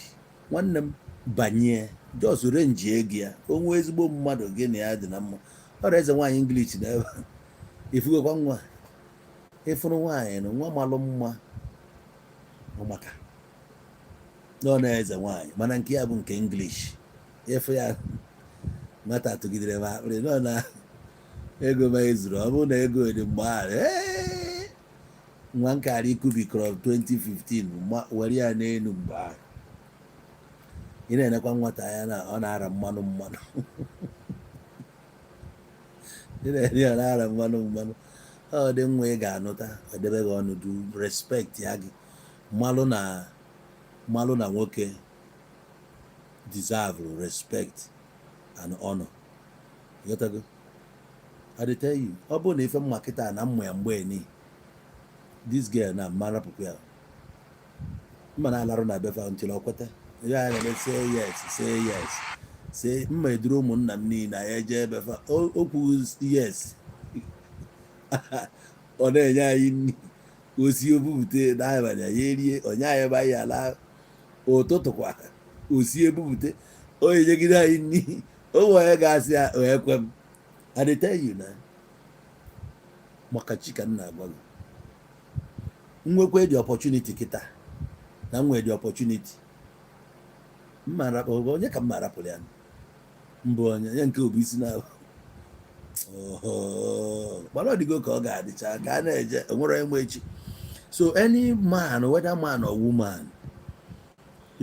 nwanne m banye jos renji ego ya onwe ezigbo mmadụ gị na ya dị na mma ọrịa eze nwaanyị English na ebe ifugokwa nwa ịfụrụ nwaanyị na nwa malụ mma maka nọ na eze nwaanyị mana nke ya bụ nke English ịfụ ya nwata atụgidere m akpịrị nọ na ego ma ezuru ọ bụrụ na ego dị mgbe ahụ nwa nkara ikubikọrọ 2015 were ya n'elu mgbe ahụ ị na-enekwa nwata ya na ọ na-ara mmanụ ị na-eri ya na-ara mmanụ ọ dị nwa ị ga-anụta ọ debe gị ọnọdụ respect ya gị mmalụ na nwoke deserve respect and honor yotago I tell you ọ bụrụ na ife mma kịta na mmụ ya mgbe ni this girl na mara puku ya mma na-alarụ na befa ntịrị ọkweta ya na say yes say mma eduru ụmụnna m niile ya eje ebefa okwu yes ọ na-enye anyị nri osi ebupụte n'abalị ya erie onye anyị ebe anyị ala ụtụtụ kwa osi ebupụte onye nyegide anyị nri onwe onye ga-asị ya ekwe m I tell you na maka chika m na-agwa gị nwekwe dị opportunity kịta na nwee dị opportunity onye ka m marapụrụ ya mbụ onye nke obu isi na mana ọ dịgo ka ọ ga-adịcha ka a na-eje nwere enwe echi so any man whether man or woman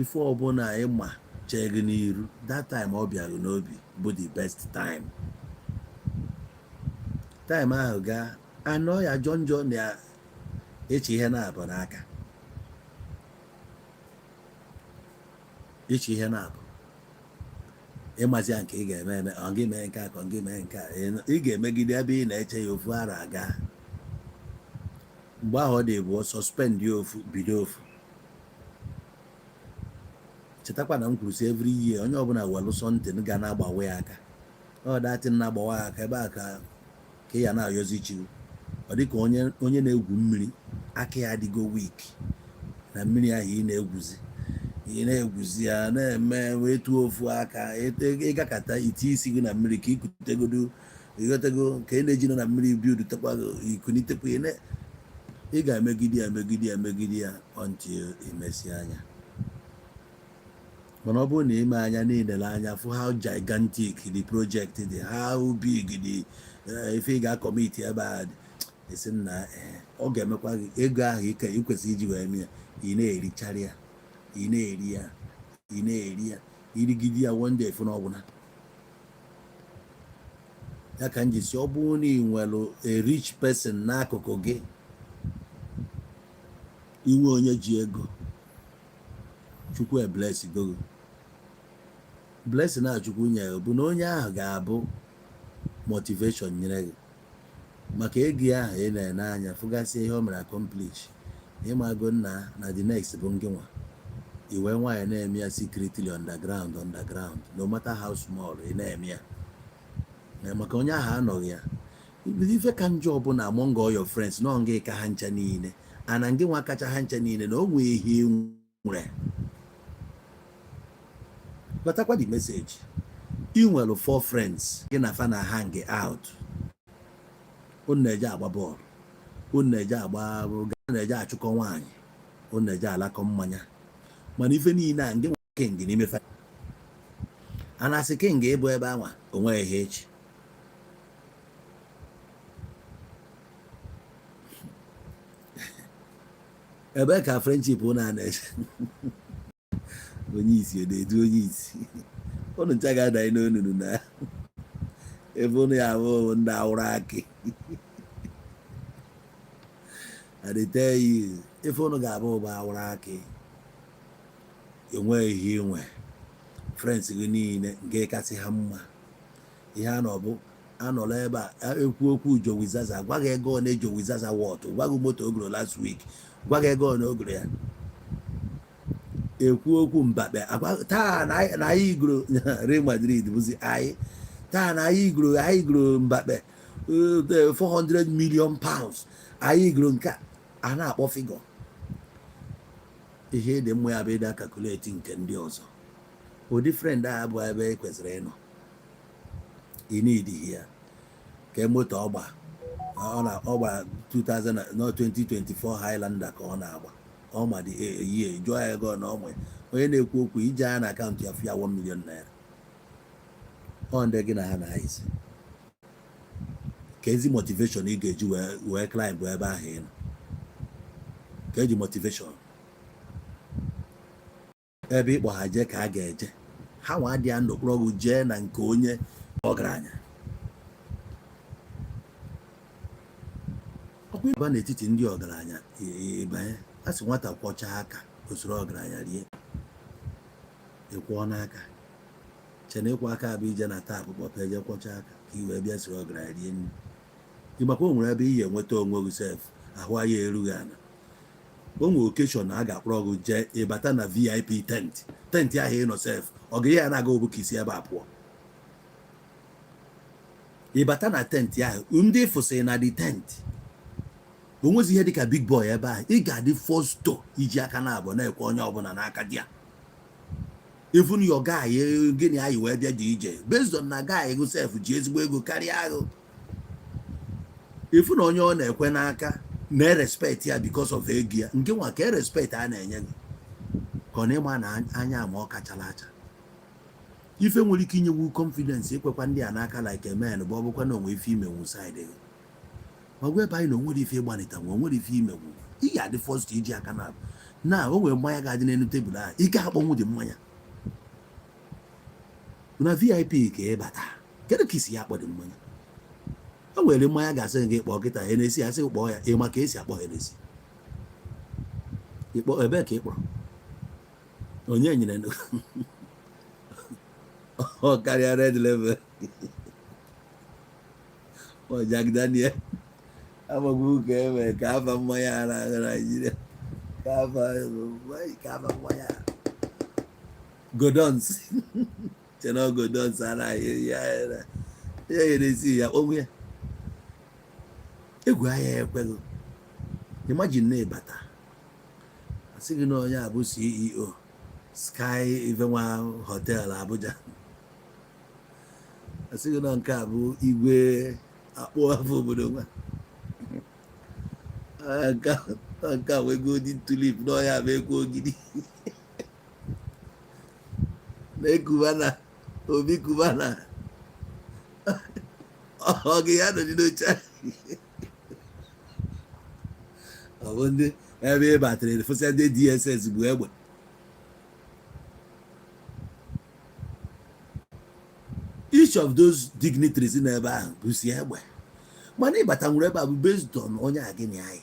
ife ọbụla ịma chee gị n'iru that time ọ bịara n'obi bụ the best time ahụ gaa anọ ya jọ na eche ihe na-abụ n'aka eche ihe na-abụ ịmazi ya nke ị ga-eme ọ gị mee nke a ka ọ gị mee nke a ị ga-emegide ebe ị na-eche ya ofu ara aga mgbe ahụ ọ dị bụ suspend ya ofu bido ofu chetakwa na m kwuru si every year onye ọbụla welụ something ga na-agbawa ya aka ọ datin na-agbawa aka ebe a ka ya na-ayọzi chi ọ dịka onye na-egwu mmiri aka ya adịgo weak na mmiri ahụ ị na-egwuzi ya na-eme wee tuo ofu aka ịgakọta ite isi gị na mmiri ka ikutegodo ịghọtago ka ị na-eji nọ na mmiri biudu tekwa ikunitekwa ị ga-emegide ya until imesi anya mana ọ bụrụ na ime anya niile anya fụ how gigantic the project dị how big the ife ị ga-akọmiti ebe a dị esi na ọ ga-emekwa gị ego ahụ ike ị kwesịrị iji wee mee ị na-erichara ya ị na-eri ya irigide ya one day fụ n'ọbụla ya ka m ji si ọ bụrụ na ị nwere a rich person n'akụkụ gị inwe onye ji ego chukwu bless go blessing a chukwu nyere bụ na onye ahụ ga-abụ motivation nyere gị maka ego ahụ ị na-ene anya fụgasị ihe o mere accomplish ịmago na the next bụ ngị nwa iwe nwaanyị na-eme ya secretly underground no matter how small ị na-eme ya maka onye ahụ anọghị ya ife ka njọ ọbụla among all your friends nọ ngị ka ha ncha niile ana ngị nwa kacha ha ncha niile na o nwee ihe nwere batakwa the message ị nwere 4 friends gị na fa na hang out unu na-eje agba bọọlụ unu na-eje achụkọ nwaanyị unu na-eje alakọ mmanya mana ife niile a ngị nwa king n'ime fa a na-asị king ịbụ ebe anwa onwe ihe echi ebe ka friendship ụna na-eche onye isi na-edu onye isi ụnụ ncha ga-adanye n'onunu na ebe ụnụ ya abụ ndị awụrụ akị adịteghị ife ụnụ ga-abụ ụba awụrụ akị enweghị ihe inwe friends gị niile nke kasị ha mma ihe a nọ bụ anọrọ ebe a ekwu okwu Joey Zaza gwaghị ego ọ na Joey Zaza wọt gwaghị moto ogoro last week gwaghị ego ọ na ogoro ya ekwu okwu Mbappe taa na anyị igoro Real Madrid bụzi anyị taa na anyị igoro Mbappe 400 million pounds anyị igoro nke a na-akpọ figọ ihe dị mma ya bụ ịda calculate nke ndị ọzọ ụdị friend a bụ ebe e kwesịrị ịnọ ị na-edighị ya ka moto ọgba 2024 Highlander ka ọ na-agba ọma dị ihe jụọ ya ego na ọnwe onye na-ekwu okwu ije anya na akaụntụ ya fịa 1 million naira ọ ndị gị na ha na-aịzi ka ezi motivation ị ga-eji wee climb bụ ebe ahụ ịnọ ka eji motivation ebe ịkpọ ha jee ka a ga-eje ha nwa adị ya n'okpuru ọgwụ jee na nke onye ọgaranya ọkwa ịba n'etiti ndị ọgaranya ịbanye a sị nwata kwọcha aka usoro ọgaranya rie ịkwọ n'aka chena ịkwọ aka bụ ije na taapụ kpọpa eje kwọcha aka ka i wee bịa soro ọgaranya rie nri ịmakwa o nwere ebe iyi enweta onwe gị sef ahụ ya erughị ala o nwere okeshọn a ga-akpọrọ gị jee ịbata na VIP tent ahụ ịnọ sef ọ ga ihe ya na-aga obu ka isi ebe a pụọ ịbata na tent ahụ ndị fụsịrị na the tent onwezi ihe dịka big boy ebe ahụ ị ga-adị fọsto iji aka na-abụ na-ekwe onye ọbụla n'aka di ya even your guy gịnị anyị wee bịa dị ije based on na guy ego sef ji ezigbo ego karịa ahụ ifu na onye ọ na-ekwe n'aka na-respect ya because of ego ya nke nwa ka respect a na-enye gị ka ọ na-ịma na anya ma ọ kachala acha ife nwere ike inyewu confidence ikwekwa ndị a n'aka like a man bụ ọ bụkwa na onwe ife imenwu side gị ma gwa ebe anyị na onwere ife ịgbanịta nwe onwere ife imenwu ị ga-adị first iji aka na o nwere mmanya ga-adị n'elu tebụl ahụ ị ga-akpọnwụ dị mmanya na VIP ka ịbata kedu ka isi ya akpọ dị mmanya o nwere mmanya ga-asị gị kpọọ kịta Hennessy asị kpọọ ya ịma ka esi akpọ Hennessy ịkpọ ebe ka ị kpọrọ onye nyere ọ karịa Red Level ọ Jack Daniel amaghị ka eme ka afa mmanya ara Naịjirịa ka afa mmanya Godons chena Godons anaghị ya Hennessy ya kpọgbu ya egwu ahịa ekweghị imagine na ịbata asị gị na onye a bụ CEO Sky Ivenwa Hotel Abuja asị gị na nke a bụ igwe akpụ afọ obodo nwa nke a wee golden tulip n'ọhịa bụ ekwu ogidi na-ekubana Obi Kubana ọ gị ya nọ n'oche ọ bụ ndị ebe ị batara fụsịa ndị DSS bụ egbe each of those dignitaries n'ebe ahụ bụsi egbe mana ịbata nwere ebe a bụ based on onye a gịnị anyị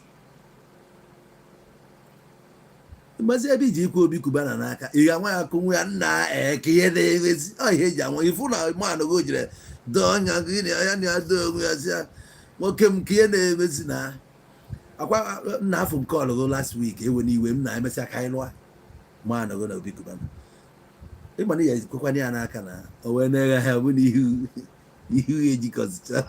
mgbazi ebe iji ikwu Obi Kubana n'aka ị ga-anwa ya kụnwe ya nna ka ihe na-emezi ihe eji anwa ifu na mmanụ go jire doo anya gịnị ya na ya doo onwe ya si ya nwoke m ka ihe na-emezi na akwa nna afọ m kọlụ last week ewe n'iwe m na-emesịa ka anyị lụọ mmanụ go na Obi Kubana ịmana ya ekwekwana ya n'aka na o wee na-eghe ha bụ na ihu ya ejikọzicha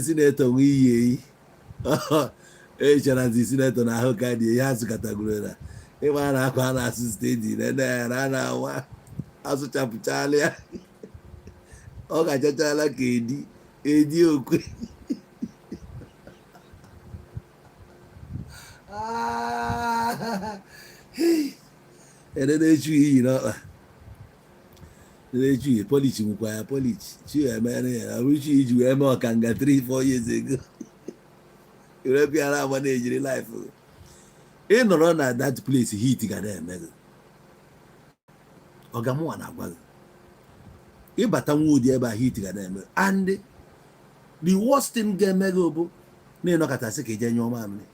Senator nwe iyi eyi echara nzi senator na ahụ ka dị ihe azụkọtagoro na ịma na akwa a na-asụ steeti na a na-anwa asụchapụchala ya ọ ga-achachala ka edi okwe na-echu iyi n'ọkpa na-echu iyi polichi nwekwa ya polichi chi emere ya na ruchi iji wee mee ọkanga 3-4 years ago european agba na-ejiri life ị nọrọ na that place hit ga na-eme gị ọgamụwa na-agwa gị ịbata nwa ụdị ebe a hit ga na-eme and the worst thing ga-eme gị bụ na ịnọkọtasị ka ije nyụọ mamịrị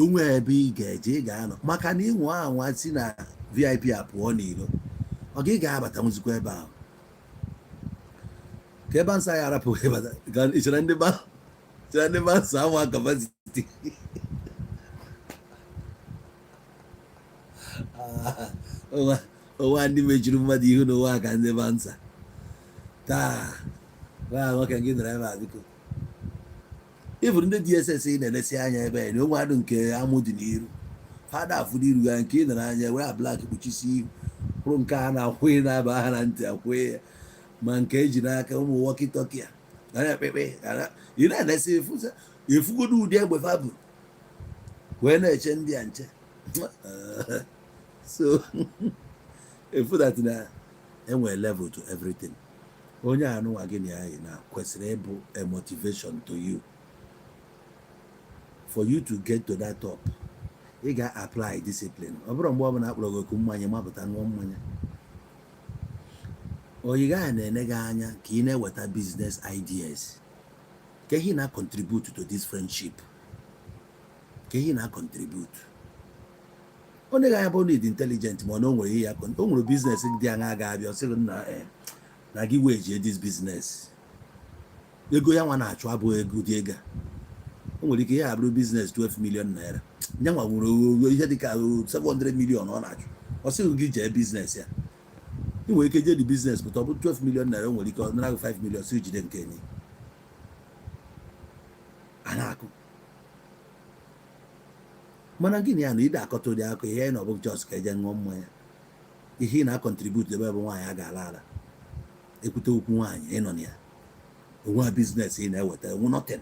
onwe ebe ị ga-eje ị ga-anọ maka na ịnwa anwa si na VIP apụọ n'iro ọ ga ị ga-abata nwụzikwa ebe ahụ ka ebe nsọ ya arapụghị ịbata chere ndị ba nsọ anwa kapasiti ụwa ndị mechiri mmadụ ihu n'ụwa ka ndị ba nsa taa nwoke gị nọrọ ebe a biko ịbụrụ ndị DSS ị na-elesi anya ebe na onwe adụ nke amụ dị n'iru fada afụ n'iru ya nke ị nọrọ anya were blak kpuchisi ihu hụrụ nke a na-akwụghị na-aba aha na ntị akwụghị ya ma nke eji n'aka ụmụ wọkịtọkị ya na-ekpekpe ị na-elesi efugodo ụdị egbe fabụ wee na-eche ndị a nche so efu that na enwere level to everything onye anụnwa gị na anyị na kwesịrị ịbụ a motivation to you for you to get to that top ị ga-apply discipline ọ bụrụ mgbe ọbụla akpọrọ gị oku mmanya mapụta ṅụọ mmanya oyi gaa na-ene gị anya ka ị na-eweta business ideas ka ihe na-contribute to this friendship ka ihe na-contribute onye ga-anya bụ need intelligent ma ọ na o nwere ihe ya o nwere business dị anya ga-abịa ọ sịrị na gị wee jee this business ego ya nwa na-achụ abụghị ego dị ego o nwere ike ihe abụrụ business 12 million naira ya nwa nwere ihe dịka 700 million ọ na-achụ ọ sịghị gị jee business ya ị nwere ike jee the business pụta ọ bụ 12 million naira o nwere ike ọ nara 5 million si jide nke enyi a na-akụ mana gịnị ya na ide akọta ụdị akụ ihe na ọ bụ just ka eje ṅụọ mmanya ihe ị na-akọntribute ebe bụ nwaanyị a ga-ala ala ekwute okwu nwaanyị ịnọ na ya onwe biznes ị na-eweta enwe nothing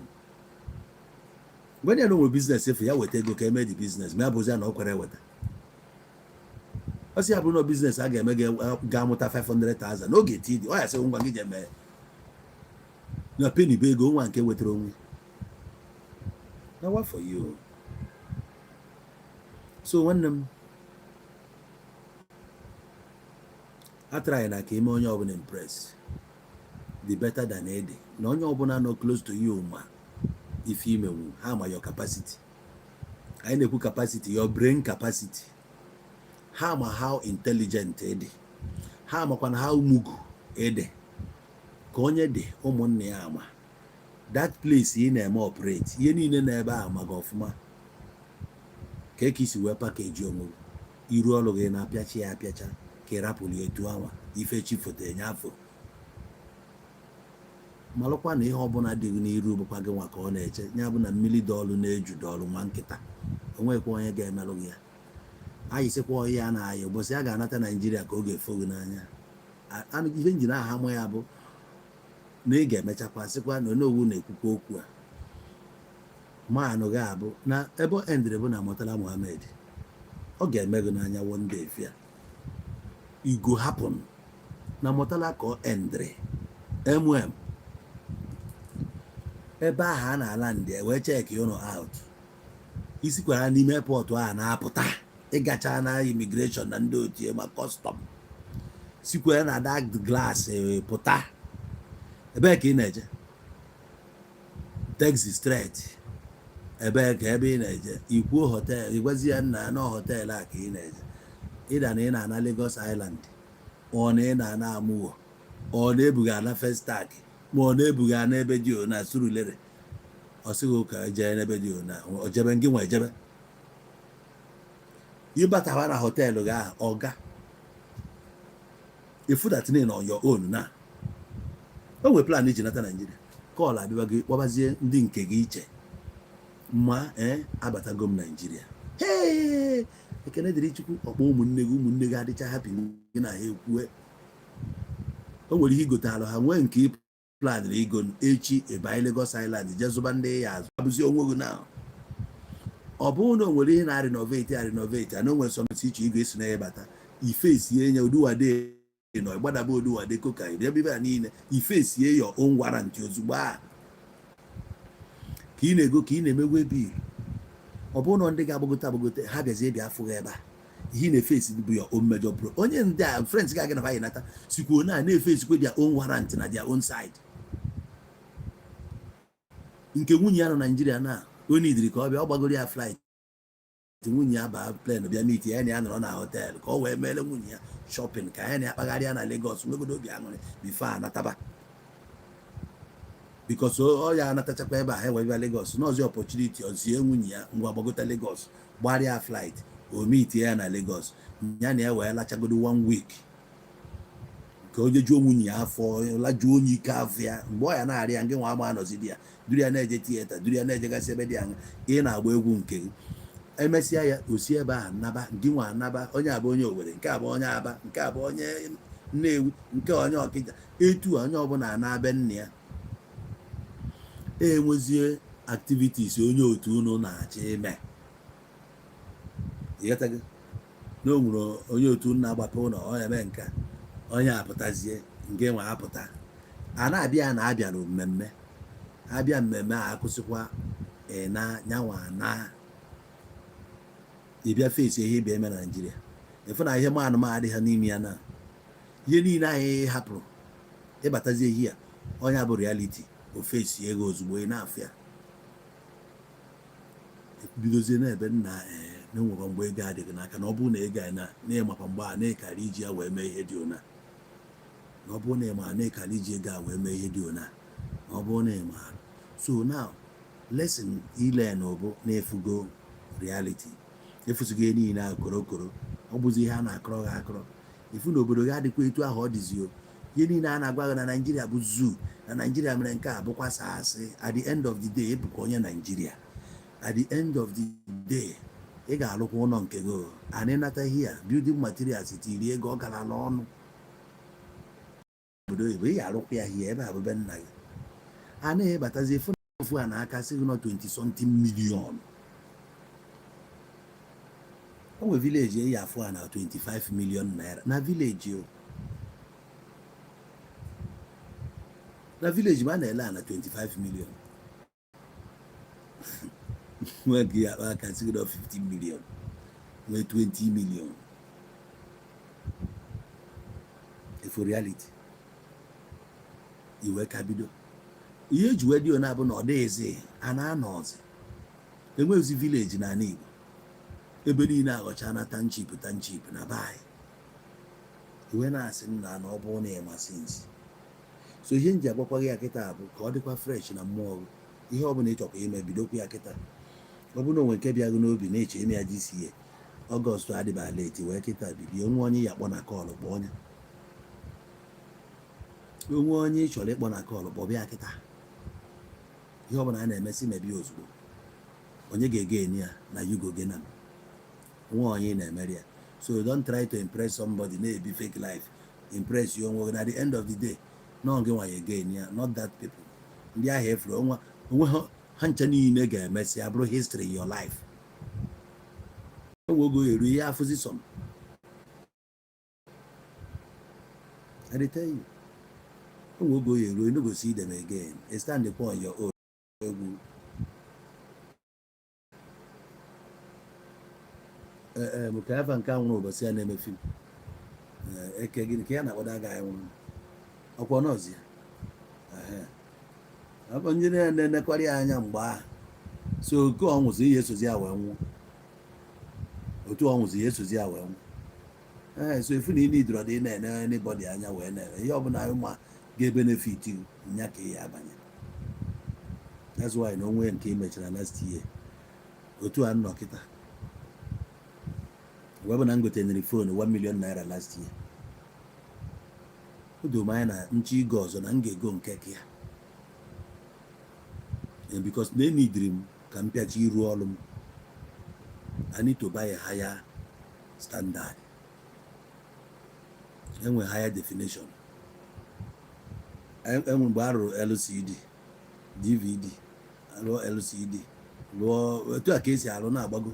mgbe ya na onwe biznes efu ya weta ego ka eme dị biznes ma ya bụzi ya na ọ kwere eweta ọ sị ya bụrụ na biznes a ga-eme ga-amụta 500,000 n'oge eti dị ọ ya sị ngwa gị je mee na penny bụ ego nwa nke wetara onwe na what for you. So nwanne m atry na ka ime onye ọbụla impress the better than ede na onye ọbụla nọ close to you ma ife imenwu ha ma your capacity. anyị na-ekwu capacity, your brain capacity. ha ma how intelligent ede, ha makwana how mugu ede ka onye dị ụmụnne ya ama that place ị na-eme operate ihe niile na ebe a maga ọfụma ka eke isi wee pakeji onwe iru ọrụ gị na-apịacha ya apịacha ka ịrapụrụ etu anwa ife chi foto enye afọ malụkwa na ihe ọbụla dị gị n'iru bụkwa gị nwa ka ọ na-eche ya bụ na mmiri dọọlụ na-eju dọọlụ nwa nkịta onwekwa onye ga-emelụ gị ya. anyị sịkwa ọhịa a na-aya ụbọchị a ga-anata Naijiria ka ọ ga-efo gị n'anya. ihe njin aha mụ ya bụ na ị ga-emechakwa sịkwa na onowu na-ekwukwa okwu a manụ ga-abụ na ebe ọ endịrị bụ na Murtala Muhammed ọ ga-eme gị n'anya one day fia it go happen na Murtala ka ọ endịrị ebe ahụ a na-ala ndị wee cheki ụnụ out isikwara n'ime airport a na-apụta ịgacha na immigration na ndị otie ma custom sikwara na that glass pụta ebe ka ị na-eje taxi straight ebe ka ebe ị na-eje ikwuo hotel ịgwazi ya nna na hotel a ka ị na-eje ịda na ị na-ana Lagos Island ọ na ị na-ana Amuwo ọ na-ebuga ana Festac ma ọ na-ebuga ana ebe dị na Surulere ọ sịghị ụka jee n'ebe dị na ojebe ngị nwa ejebe ịbatawa na họteelụ gị ahụ ọga ifudatine na your own na o nwere plan iji nata Naijiria kọl abịa gị kpọbazie ndị nke gị iche ma abatago m Naijiria ekene dịrị Chukwu ọkpọ ụmụnne gị adịcha hapi gị na ha ekwue o nwere ihe igotalụ ha nwee nke plan igo echi ebe Lagos Island jezụba ndị ya azụ abụzi onwe gị na ọ bụrụ na o nwere ihe na-renovate na o nwere sọmesi iche igo esi na ya bata ifesie nya oduwade nọ gbadaba oduwade koka ebe bibe niile ifesie your own warrant ozugbo a ka ị na-ego ka ị na-emegwe bil ọ bụrụ na ndị ga-agbagote ha bịazie bịa afụghị ebe a ihe na-efesi bụ your own major pro onye ndị a friends ga-aga na anyị nata sikwo na-efesikwe their own warrant na their own side. nke nwunye ya nọ Naijiria na onye idiri ka ọ bịa ọ gbagoro ya flight nwunye ya baa plane bịa meet ya na ya nọrọ na hotel ka ọ wee meele nwunye ya shopping ka ya na ya kpagharịa na Lagos nwegodo obi aṅụrị before anataba because ọ ya anatachakwa ebe a ewebịa Lagos n'ọzi opportunity ọzie nwunye ya ngwa gbagota Lagos gbarịa flight o meet ya na Lagos ya na ya wee lachagodo 1 week ka o jejuo nwunye ya afọ lajuo onye ike afọ ya mgbe ọ ya na-arị ya nke nwa ama anọzi di ya duru ya na-eje tieta duru ya na-ejegasị ebe dị anya ị na-agba egwu nke gị emesịa ya osi ebe a naba ndị nwa anaba onye abụ onye Owerri nke abụ onye Aba nke abụ onye Nnewi nke onye Ọkịja etu onye ọbụla na-abịa nne ya enwezie activities onye otu unu na-achọ ime ịghọtago na o nwere onye otu na-agbapụ ụlọ onye eme nka onye apụtazie nke nwa apụta a na-abịa na-abịa na mmemme abịa mmemme a akwụsịkwa na nyanwa na ịbịa fesi ihe ịbịa eme na Naijiria efu na ihe anụmanụ ha n'ime ya na ihe niile anyị hapụrụ ịbatazie ihe ya onye abụ reality ofesi ego ozugbo ị na-afịa bidozie n'ebe nna na-enwere mgbe ego adịghị n'aka na ọ bụrụ na ego anyị na-ịmakwa mgbe a na-ekara iji ya wee mee ihe dị ona na ọ bụrụ na ịma na-ekara iji ego a wee mee ihe dị ona na ọ bụrụ na ịma so now lesson ilen bụ na-efugo reality efusigo ihe niile ahụ korokoro ọ bụzi ihe a na-akọrọ gị akọrọ ifu na obodo gị adịkwa etu ahụ ọ dịzio ihe niile a na-agwa gị na Naijiria bụ zoo na Naijiria mere nke a bụkwa asị at the end of the day ịbụkwa onye Naijiria at the end of the day ị ga-alụkwa ụlọ nke gị anyị nata ihe a building materials tiri ego ọ gara n'ọnụ obodo oyibo ị ga-alụkwa ya ihe ebe abụbe nna gị a na-ebatazi efu a na-aka sị gị nọ 20 something million o nwere vileji eyi afọ a na 25 million naira na vileji o na village ma na-ele na 25 million nwe gị akpa aka sị gị na 50 million nwee 20 million for reality iwe ka bido ihe eji wee dị na abụ na ọ dịghịzi a na-anọzi enweghịzi village na ala Igbo ebe niile aghọcha na township na be anyị iwe na-asị nna na ọ bụrụ na ịmasị nsi so ihe nji agwakwa gị ya kịta bụ ka ọ dịkwa fresh na mmụọ gị ihe ọ bụla ịchọkwa ime bidokwa ya kịta ọ bụrụ na onwe nke bịa gị n'obi na-eche ime ya GCA Ọgọst adịba leti wee kịta bibi onwe onye ya kpọ na kọlụ kpọọ onye onwe onye ị chọrọ ịkpọ na kọlụ kpọ bịa kịta ihe ọ bụla a na-emesi mebi ozugbo onye ga-ege enyi ya na yugo gena nwe onye ị na-emeri ya so don't try to impress somebody na-ebi fake life impress you onwe gị na the end of the day nọ gị nwa ya ege enyi ya not that people ndị ahụ efuru onwe ha ncha niile ga-emesi abụrụ history in your life onwe ogo eru ihe afụzi some I dey tell you onwe ogo eru you no go see them again stand upon your own egwu ka ava nke anwụrụ ụbọchị ya na-eme fim eke gịnị ka ya na-akpọda aga anyị nwụrụ ọkwa nọọzi ya ọ ndị na-enekwara ya anya mgbe ahụ so oke ọnwụzi ihe esozi ya wee nwụ otu ọnwụzi ihe esozi ya wee nwụ so efu na ị nidoro dị na-ene anybody anya wee na-eme ihe ọbụla ma ga-ebenefit nya ka ya abanye that's why na onwe nke imechara last year otu a nnọ kịta webe na ngotenere fon 1 million naira last year o doo m anya na nchi igo ọzọ na m ga-ego nke ka ya because na enidiri m ka m pịachi iru ọrụ m I need to buy a higher standard enwe higher definition enwe mgbe arụrụ LCD DVD alụọ LCD lụọ etu a ka esi alụ na-agbago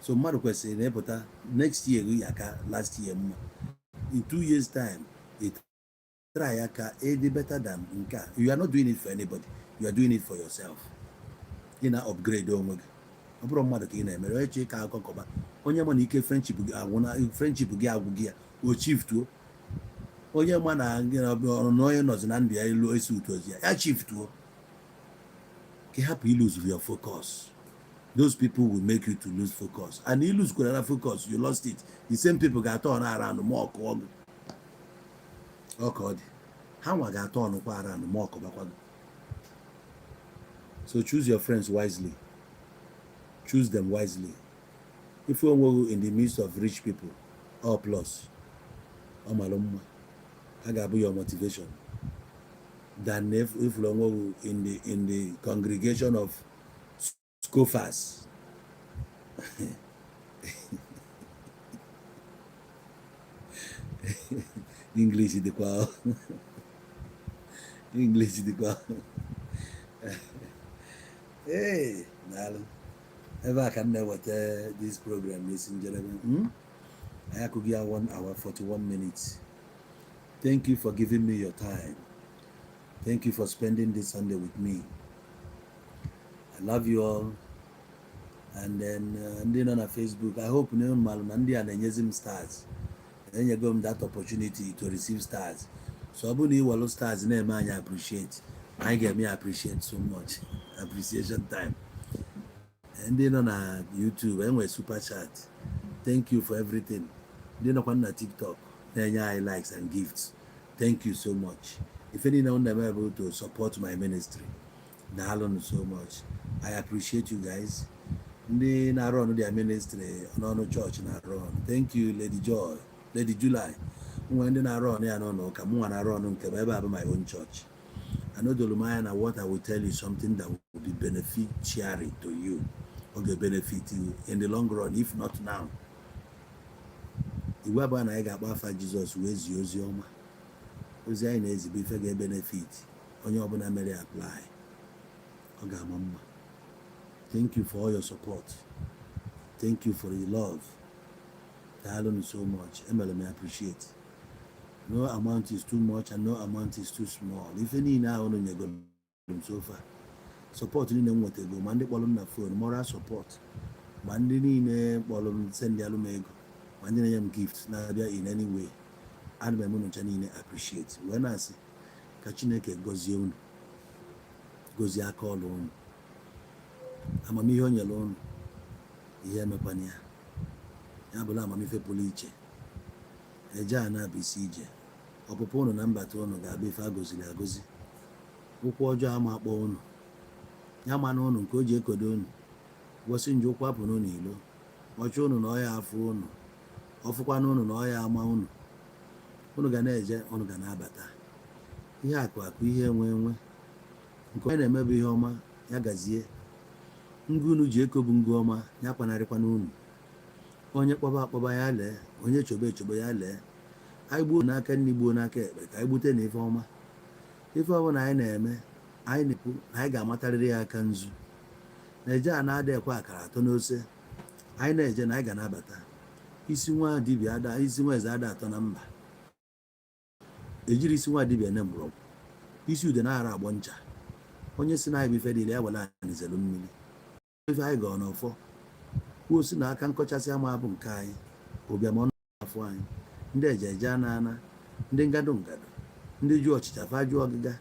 so mmadụ kwesịrị na-epụta next year ya ka last year mma in 2 years time it try ya ka ịdị better than nke a. You are not doing it for anybody, you are doing it for yourself. Ị na upgrade onwe gị ọ bụrụ mmadụ ka ị na-emere onye chee ka akọkọba onye ma na ike friendship gị agwụgị ya o chiftuo onye ma na ọrụ na onye nọzi na ndụ ya elu esi utu ozi ya chiftuo ka hapụ ilose your focus. Those people will make you to lose focus, and you lose focus, you lost it. The same people got turn around more okay. How I got turn around more. So choose your friends wisely. Choose them wisely. If you are in the midst of rich people, or plus, or malumma, I got your motivation. Than if you are in the congregation of scoffers. English is the qual. English is the qual. Hey, Nalo. Ever can know what this program is in gentlemen. I could give 1 hour 41 minutes. Thank you for giving me your time. Thank you for spending this Sunday with me. I love you all. And then ndị nọ na Facebook, I hope na malụ na ndị a na-enyezi m stars. Enyego m that opportunity to receive stars. So ọ bụ na iwelu stars na-eme anyị appreciate. Anyị ga-eme appreciate so much. Appreciation time. Ndị nọ na YouTube, enwe super chat. Thank you for everything. Ndị nọkwa na TikTok, na-enye anyị likes and gifts. Thank you so much. If any now I'm able to support my ministry, Daalụ so much. I appreciate you guys. Ndị na-run their ministry n'ọnụ church na-run. Thank you, Lady Joy, Lady July. Nwa ndị na-run ya n'ọnụ ka mụ nwa na-run nke ebe abụ my own church. I know Dolomaya na what I will tell you something that will be beneficiary to you, or will benefit you in the long run, if not now. Iwu abụọ na anyị ga-akpọ afa Jizọs wee zie ozi ọma. Ozi anyị na-ezibe ife ga-benefit onye ọbụla mere apply. Ọ ga-ama mma. Thank you for all your support. Thank you for your love. Daalụ so much. Emele m appreciate. No amount is too much and no amount is too small. Ife niile ahụ unu nyegoro m so far. Support niile m nwetago ma ndị kpọrọ m na phone, moral support, ma ndị niile kpọrọ m send alụ m ego, ma ndị na-enye m gift na-abịa in any way. Ana m ncha niile appreciate. Wee na-asị ka Chineke gọzie unu, gọzie aka ọrụ unu, amamihe o nyere unu, ihe emekwana ya. Ya bụla amamife pụrụ iche. Eje a na-abụ isi ije. Ọpụpụ unu na mbata unu ga-abụ ife agọziri agọzi. Ụkwụ ọjọọ ama akpọ unu. Ya mana unu nke o ji ekodo unu. Gosi nje ụkwụ apụ n'unu ilo. Ọchụ unu na ọya afụ unu. Ọfụkwana unu na ọya ama unu. Unu ga na-eje, unu ga na-abata. Ihe akụ akụ, ihe enwe enwe. Nke onye na-eme bụ ihe ọma, ya gazie. Ngụ unu ji eko bụ ngụ ọma, ya kwanarịkwana unu. Onye kpọba akpọba ya lee, onye chobe echobe ya lee. Anyị gbuo n'aka nri, gbuo n'aka ekpe, ka anyị gbute na ife ọma. Ife ọbụla anyị na-eme, anyị na-ekwu na anyị ga-amatarịrị ya aka nzu. Na-eje a na-ada ekwe akara atọ n'ose. Anyị na-eje na anyị ga na-abata. Isi nwa dibịa ada, isi nwa eze ada atọ na mba. Ejiri isi nwa dibịa ne mgbọrọgwụ. Isi ude na-ara agbọ ncha. Onye si na anyị bụ ife niile ya wela anyị zelu mmiri. Ife anyị gọọ n'ọfọ. Kwuo si na aka nkọchasị ama abụ nke anyị. Ụbịam ọnụ afọ anyị. Ndị eje ana, ndị ngado ngado, ndị jụọ ọchịcha fa jụọ ọgịga.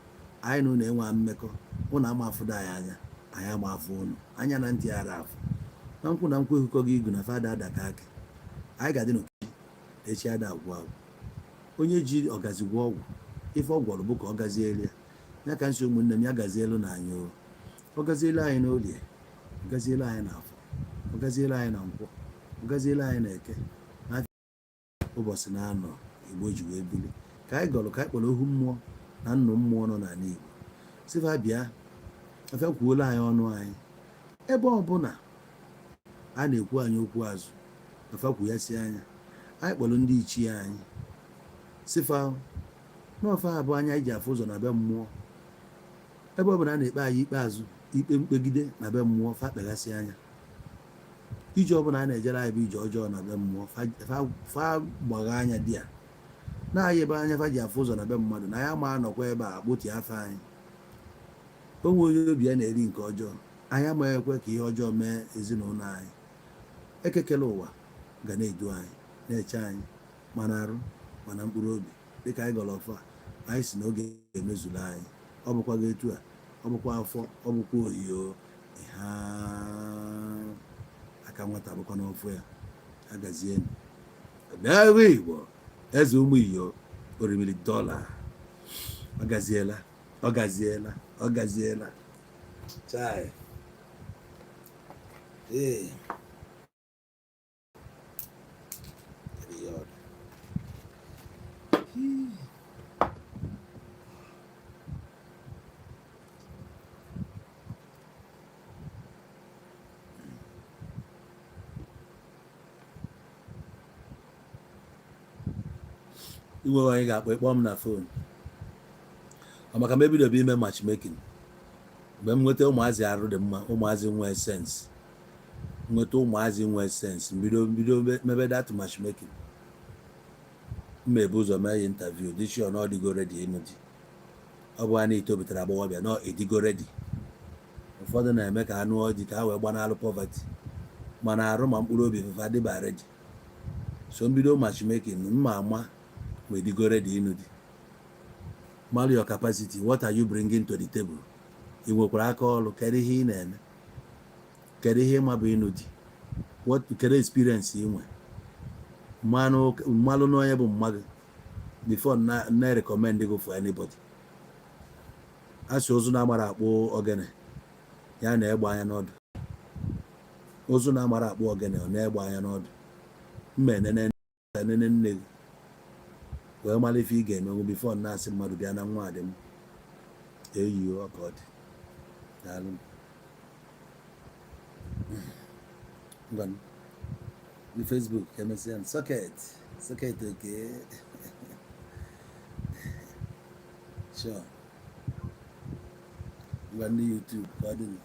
Anyị na unu enwe mmekọ, unu ama afụdo anyị anya, anyị ama afụ unu, anya na ntị ara afụ. Na nkwụ na nkwụ ehukọ gị igu na fada adaka akị. Anyị ga-adị n'okechi, echi ada agwụ agwụ. Onye ji ọgazi gwọ ọgwụ, ife ọ gwọrọ bụ ka ọ gazielu ya. Ya ka nsi ụmụnne m, ya gazielu na anyị o. Ọ gazielu anyị n'olie, ọ gazielu anyị n'afọ, ọ gazielu anyị na nkwọ, ọ gazielu anyị na eke. Ụbọchị na-anọ Igbo ji wee bili. Ka anyị gọrọ, ka anyị kpọrọ ohu mmụọ na nnụ mmụọ nọ n'ala Igbo. Sifa bịa, afịa kwuola anyị ọnụ anyị. Ebe ọbụla a na-ekwu anyị okwu azụ, afịa kwu ya si anya. Anyị kpọrọ ndị ichie anyị. Sifa n'ọfa abụ anya iji afụ ụzọ na be mmụọ. Ebe ọbụla a na-ekpe anyị ikpe azụ, ikpe mkpegide na be mmụọ, fa kpegasị anya. Ije ọbụla a na-ejere anyị bụ ije ọjọọ na be mmụọ, fa gbagha anya di ya. Na-anyị ebe anya fa ji afụ ụzọ na be mmadụ, na ya ma anọkwa ebe a gbotie afọ anyị. O nwe onye obi ya na-eri nke ọjọọ, anyị amaghị ekwe ka ihe ọjọọ mee ezinụlọ anyị. Ekekele ụwa ga na-edu anyị, na-eche anyị, ma na arụ ma na mkpụrụ obi. Dịka anyị gọrọ ọfọ a, anyị si na oge emezula anyị. Ọ bụkwa gị etu a, ọ bụkwa afọ, ọ bụkwa ohiyo. Aka nwata bụkwa n'ọfụ ya. Agazienu. N'ebe Igbo, eze ụmụ iyo, orimiri dọla. Ọ gaziela, ọ gaziela, ọ gaziela. Chai. Ee. Iwe anyị ga-akpọ ịkpọ m na fon. Ọ maka m ebidobe ime matchmaking. Mgbe m nweta ụmụazị arụ dị mma, ụmụazị nwee sense. Nweta ụmụazị nwee sense, mbido mebe that matchmaking. Mmebu ụzọ mee ya interview, dị sure na ọ dịgo ready ịnụ di. Ọ bụ ha na itobitara agbọghọbịa na edigo ready. Ụfọdụ na-eme ka ha nụọ di ka ha wee gbanalụ poverty. Mana arụ ma mkpụrụ obi fefe adịba ready. So mbido matchmaking, mma ama we digo ready ịnụ di. Marry your capacity. What are you bringing to the table? I nwekwara aka ọrụ, kedu ihe ị na-eme? Kedu ihe ịma bụ ịnụ di? Kedu experience ị nwe? Mmalụ n'onye bụ mmadụ before na recommend go for anybody. Asị ozu na-amara akpụ ogene, ya na-egbe anya n'ọdụ. Ozu na-amara akpụ ogene, ọ na-egbe anya n'ọdụ. Mma enene nne gị wee mara ife ị ga-emenwu before na-asị mmadụ bịa na nwa adị m. Eyi ọka ọ dị. Daalụ. Ngwanụ. The Facebook, MSN, socket, okay. Sure. You are on YouTube, pardon.